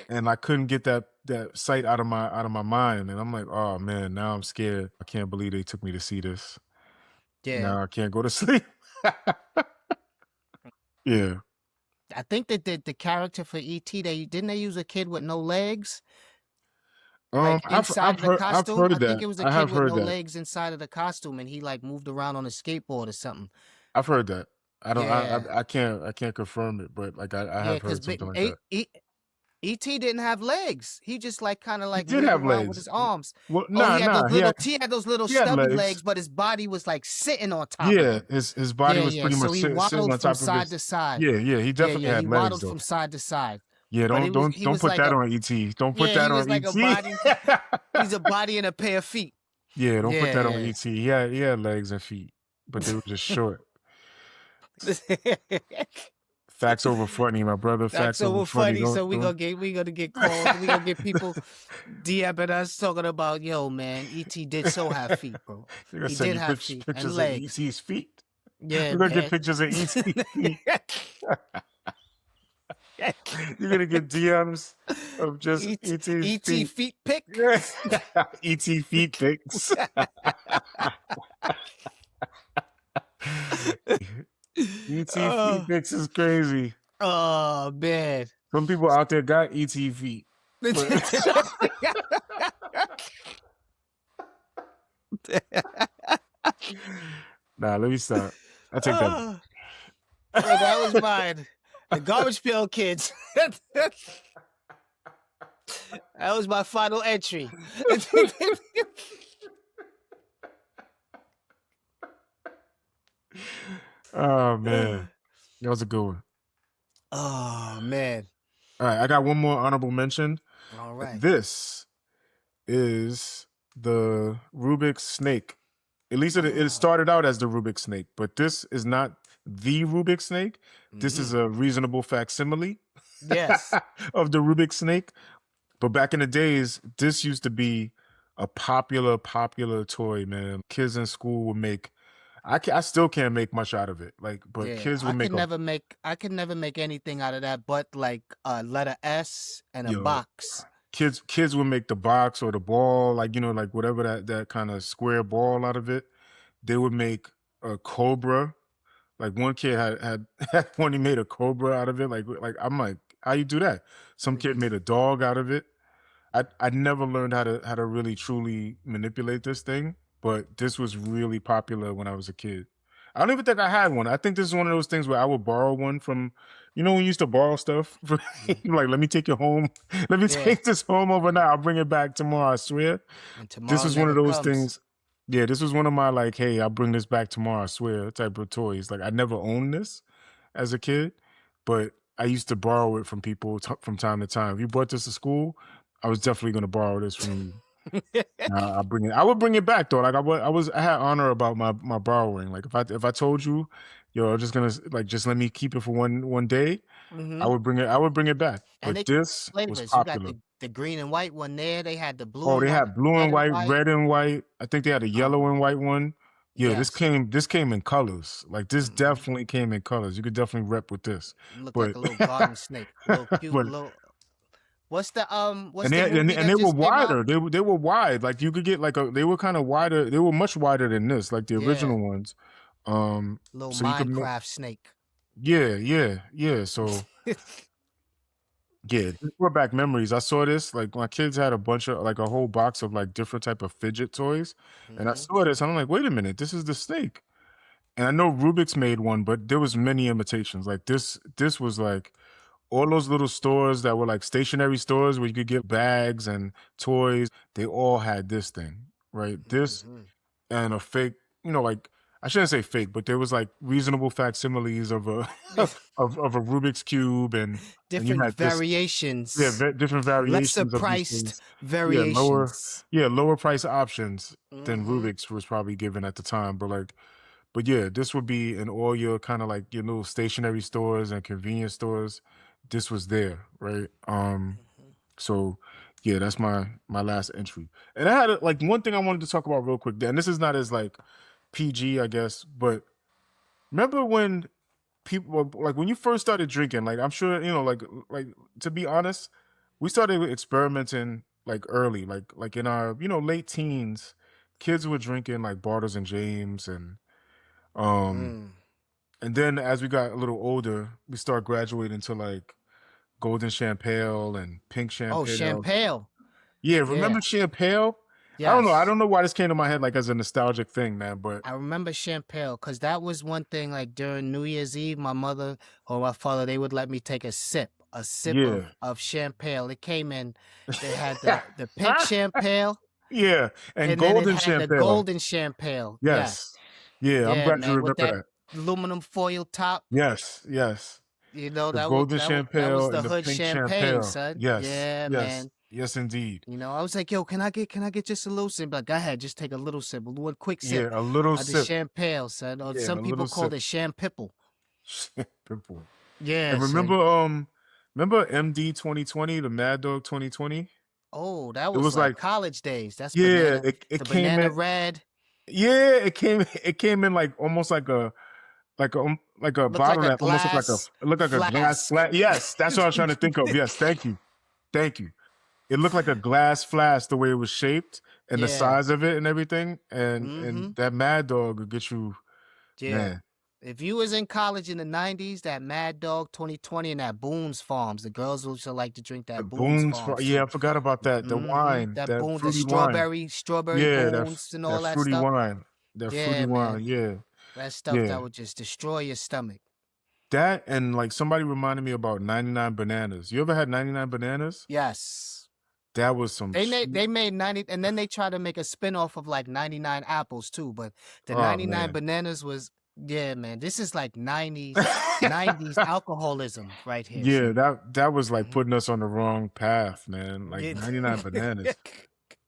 and I couldn't get that sight out of my mind. And I'm like, oh man, now I'm scared. I can't believe they took me to see this. Yeah. Now I can't go to sleep. Yeah. I think that the character for E.T. Didn't they use a kid with no legs? Like inside the costume? I've heard I think that. it was I a have kid with heard no that. legs inside of the costume, and he like moved around on a skateboard or something. I've heard that. I don't. Yeah. I can't confirm it, but like I Yeah, have because heard something like that. E.T. didn't have legs. He just like kind of like did moved have around with legs. his arms. Well, Oh, nah. he had those little he had stubby legs. legs, but his body was like sitting on top of Yeah, him. his body was pretty So much he sitting waddled on from top of side his. to side. Yeah, he definitely he had legs waddled though. from side to side. Yeah, But don't he don't was put like that a- on ET. Don't put Yeah, that he was on like ET. a body. He's a body and a pair of feet. Yeah, don't put that on Yeah. ET. He had legs and feet, but they were just short. Facts over funny, my brother. That's Facts over so funny. Don't- So we don't- gonna get calls. We gonna get people DMing us talking about, yo, man, E.T. did so have feet, bro. They're gonna He send did you have feet and pictures of legs. ET's feet. Yeah, We're gonna man. get pictures of ET feet. You're gonna get DMs of just ET's ET feet. feet pick. Yeah. ET feet pics. ET feet Oh, pics is crazy. oh man. Some people out there got ET feet. But nah, let me stop. I take that. Oh, yeah, that was mine. The Garbage Pail Kids. That was my final entry. Oh man, that was a good one. Oh man. All right, I got one more honorable mention. All right. This is the Rubik's Snake. At least it started out as the Rubik's Snake, but this is not the Rubik's Snake. This is a reasonable facsimile Yes. of the Rubik's Snake. But back in the days, this used to be a popular toy, man. Kids in school would make. I still can't make much out of it. Like, but Yeah, kids I would make. could never make anything out of that but like a letter S and a Yo, box. Kids would make the box or the ball, like like whatever that kind of square ball out of it. They would make a cobra. Like one kid had one, he made a cobra out of it. Like I'm like, how you do that? Some kid made a dog out of it. I never learned how to really truly manipulate this thing, but this was really popular when I was a kid. I don't even think I had one. I think this is one of those things where I would borrow one from, when you used to borrow stuff. Like, let me take it home. Let me take this home overnight. I'll bring it back tomorrow, I swear. And tomorrow This was one of never those comes. things. Yeah, this was one of my like, hey, I'll bring this back tomorrow, I swear, type of toys. Like I never owned this as a kid, but I used to borrow it from people from time to time. If you brought this to school, I was definitely going to borrow this from you. I bring it. I would bring it back though. Like I had honor about my borrowing. Like if I told you, yo, I'm just gonna like just let me keep it for one day, I would bring it. I would bring it back. And But they this was flavors. You got popular. the green and white one there. They had the blue Oh, and they white, had blue and white, red and white. I think they had a yellow and white one. Yeah, yes. this came in colors. Like this definitely came in colors. You could definitely rep with this. Looked like a little garden snake, little cute little. What's the What's the movie and they were wider. They were wide. Like you could get like they were kind of wider. They were much wider than this, like the original ones. Little so Minecraft snake. Yeah. So yeah, this brought back memories. I saw this like my kids had a bunch of like a whole box of like different type of fidget toys, and I saw this and I'm like, wait a minute, this is the snake. And I know Rubik's made one, but there was many imitations. Like this was like all those little stores that were like stationary stores where you could get bags and toys. They all had this thing, right? This and a fake, like I shouldn't say fake, but there was like reasonable facsimiles of a of a Rubik's cube and different and variations. Different variations. Lesser priced variations. Lower price options than Rubik's was probably given at the time. But yeah, this would be in all your kind of like your little stationary stores and convenience stores. This was there, right? So yeah, that's my last entry. And I had like one thing I wanted to talk about real quick. And this is not as like PG, I guess, but remember when people like when you first started drinking, like I'm sure, like to be honest, we started experimenting like early, like in our, late teens, kids were drinking like Bartles and James and then as we got a little older, we started graduating to like Golden Champagne and Pink Champagne. Oh, Champagne. Yeah, remember Champagne? Yes. I don't know why this came to my head like as a nostalgic thing, man, but I remember Champagne because that was one thing like during New Year's Eve, my mother or my father, they would let me take a sip of Champagne. It came in, they had the pink Champagne. Yeah, and Golden Champagne. The Golden Champagne. Yes. Yeah, I'm glad you remember that. Aluminum foil top. Yes. That Golden was Champagne the hood champagne, son. Yes. Yeah, man. Yes, indeed. I was like, yo, can I get just a little sip? Like, go ahead, just take a little sip, one quick sip. Yeah, a little sip. The champagne, son. Or some people call it champipple. Champipple. Yeah. And remember MD 2020, the Mad Dog 2020? Oh, that was like college days. That's it came Banana in Red. Yeah, it came in like almost like a like a Look like bottle a that almost looked like glass it looked like a glass flask. flat. Yes, that's what I was trying to think of. Yes, thank you. Thank you. It looked like a glass flask the way it was shaped and the Yeah. size of it and everything. And Mm-hmm. that Mad Dog will get you, Yeah. man. If you was in college in the 90s, that Mad Dog 2020 and that Boone's Farms, the girls used to like to drink The that Boone's Boone's, Farms yeah, I too. forgot about that. The Mm-hmm. wine, That that Boone, the fruity wine. strawberry Yeah, Boones and that all that fruity stuff. wine. That fruity Yeah, wine. man. Yeah, That stuff yeah. that would just destroy your stomach. That and like somebody reminded me about 99 Bananas. You ever had 99 Bananas? Yes. That was some They made 90, and then they tried to make a spinoff of like 99 apples too, but the oh 99 man. bananas was, yeah, man. This is like 90s alcoholism right here, Yeah, son. that was like Mhm. putting us on the wrong path, man. Like Yeah. 99 Bananas.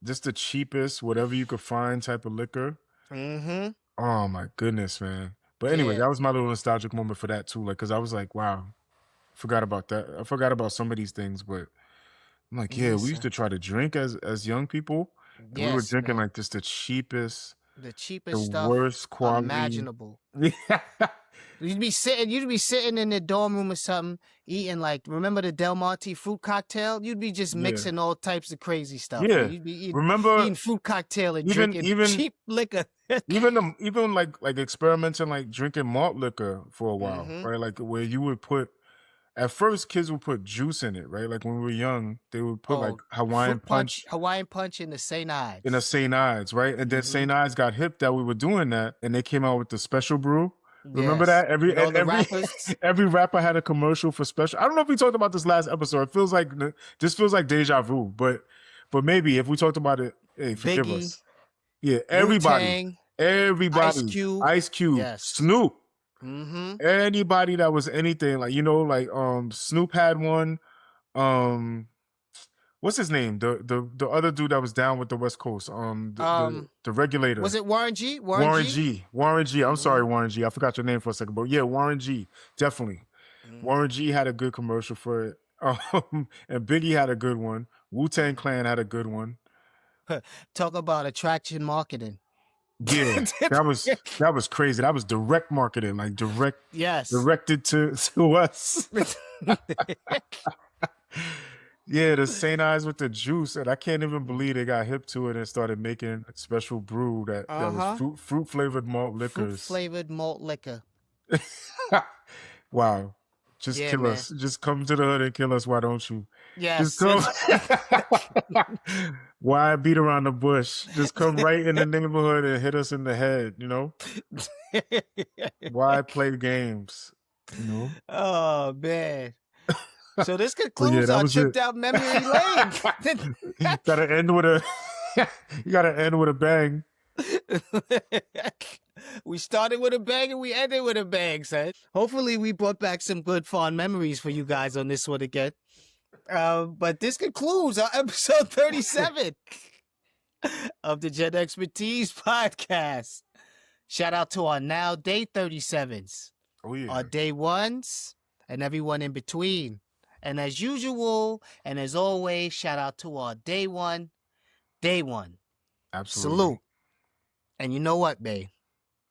Just the cheapest, whatever you could find type of liquor. Mm-hmm. Oh my goodness, man. But anyway, Yeah. that was my little nostalgic moment for that too. Like, cause I was like, wow, forgot about that. I forgot about some of these things, but I'm like, yeah, we Yes, used to try to drink as young people, and we were yes, drinking man. like just the cheapest, The the cheapest stuff worst quality. imaginable. You'd be sitting in the dorm room or something, eating like, remember the Del Monte fruit cocktail? You'd be just Yeah, mixing all types of crazy stuff, man. yeah. You'd be Remember eating fruit cocktail and even drinking even cheap liquor. even like experimenting like drinking malt liquor for a while, Mm-hmm. right? Like where you would put at first kids would put juice in it, right? Like when we were young, they would put like Oh, Hawaiian punch Hawaiian punch in the St. in a Ides. St. Ides, right? And then Mm-hmm. St. Ides got hip that we were doing that, and they came out with the special brew. Remember Yes. that? With all the rappers. Every rapper had a commercial for special. I don't know if we talked about this last episode. It feels like this feels like deja vu, but maybe if we talked about it, hey, forgive Biggie, us. Yeah, Wu-Tang, Ice everybody, Cube. Ice Cube, Yes. Snoop, Mm-hmm. anybody that was anything like like Snoop had one. Um, what's his name? The other dude that was down with the West Coast. The regulator. Was it Warren G? Warren G. Warren G. I'm Mm-hmm. sorry, Warren G. I forgot your name for a second, but yeah, Warren G. Definitely. Mm-hmm. Warren G had a good commercial for it. And Biggie had a good one. Wu-Tang Clan had a good one. Talk about attraction marketing. Yeah, that was crazy. That was direct marketing, like Yes. directed to us. Yeah, the St. Ides with the juice, and I can't even believe they got hip to it and started making special brew that was fruit flavored malt liquors. Fruit flavored malt liquor. Wow. Just Yeah, kill man. us. Just come to the hood and kill us. Why don't you? Yes. Just come. Why beat around the bush? Just come right in the neighborhood and hit us in the head, you know? Why play games? You know? Oh man. So this But yeah, concludes that our was trip it. down memory lane. Gotta end with a you gotta end with a bang. We started with a bang and we ended with a bang, son. Hopefully we brought back some good fond memories for you guys on this one again. But this concludes our episode 37 of the Gen Expertise podcast. Shout out to our now day 37s, Oh yeah. our day ones, and everyone in between. And as usual, and as always, shout out to our day one. Absolutely. Salute. And you know what, babe?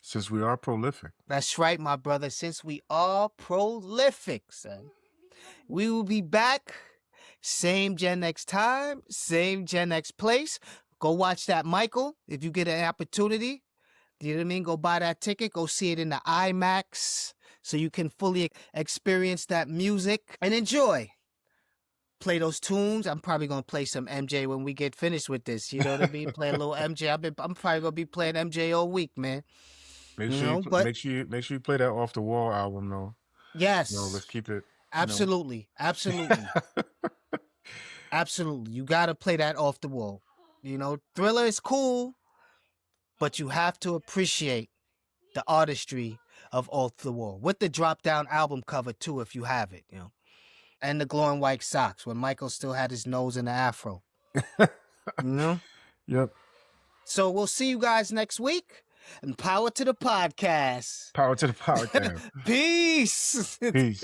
Since we are prolific. That's right, my brother. Since we are prolific, son, we will be back. Same Gen X time, same Gen X place. Go watch that, Michael, if you get an opportunity. You know what I mean? Go buy that ticket. Go see it in the IMAX so you can fully experience that music and enjoy. Play those tunes. I'm probably gonna play some MJ when we get finished with this. You know what I mean? Play a little MJ. I'm probably gonna be playing MJ all week, man. Make You sure know, you but make sure you play that Off the Wall album though. yes, No, let's keep it. absolutely, absolutely, absolutely. You gotta play that Off the Wall. You know, Thriller is cool, but you have to appreciate the artistry of Off the Wall with the drop down album cover too, if you have it. You know, and the glowing white socks when Michael still had his nose in the afro. You know. Yep. So we'll see you guys next week. And power to the podcast. Power to the podcast. Peace. Peace.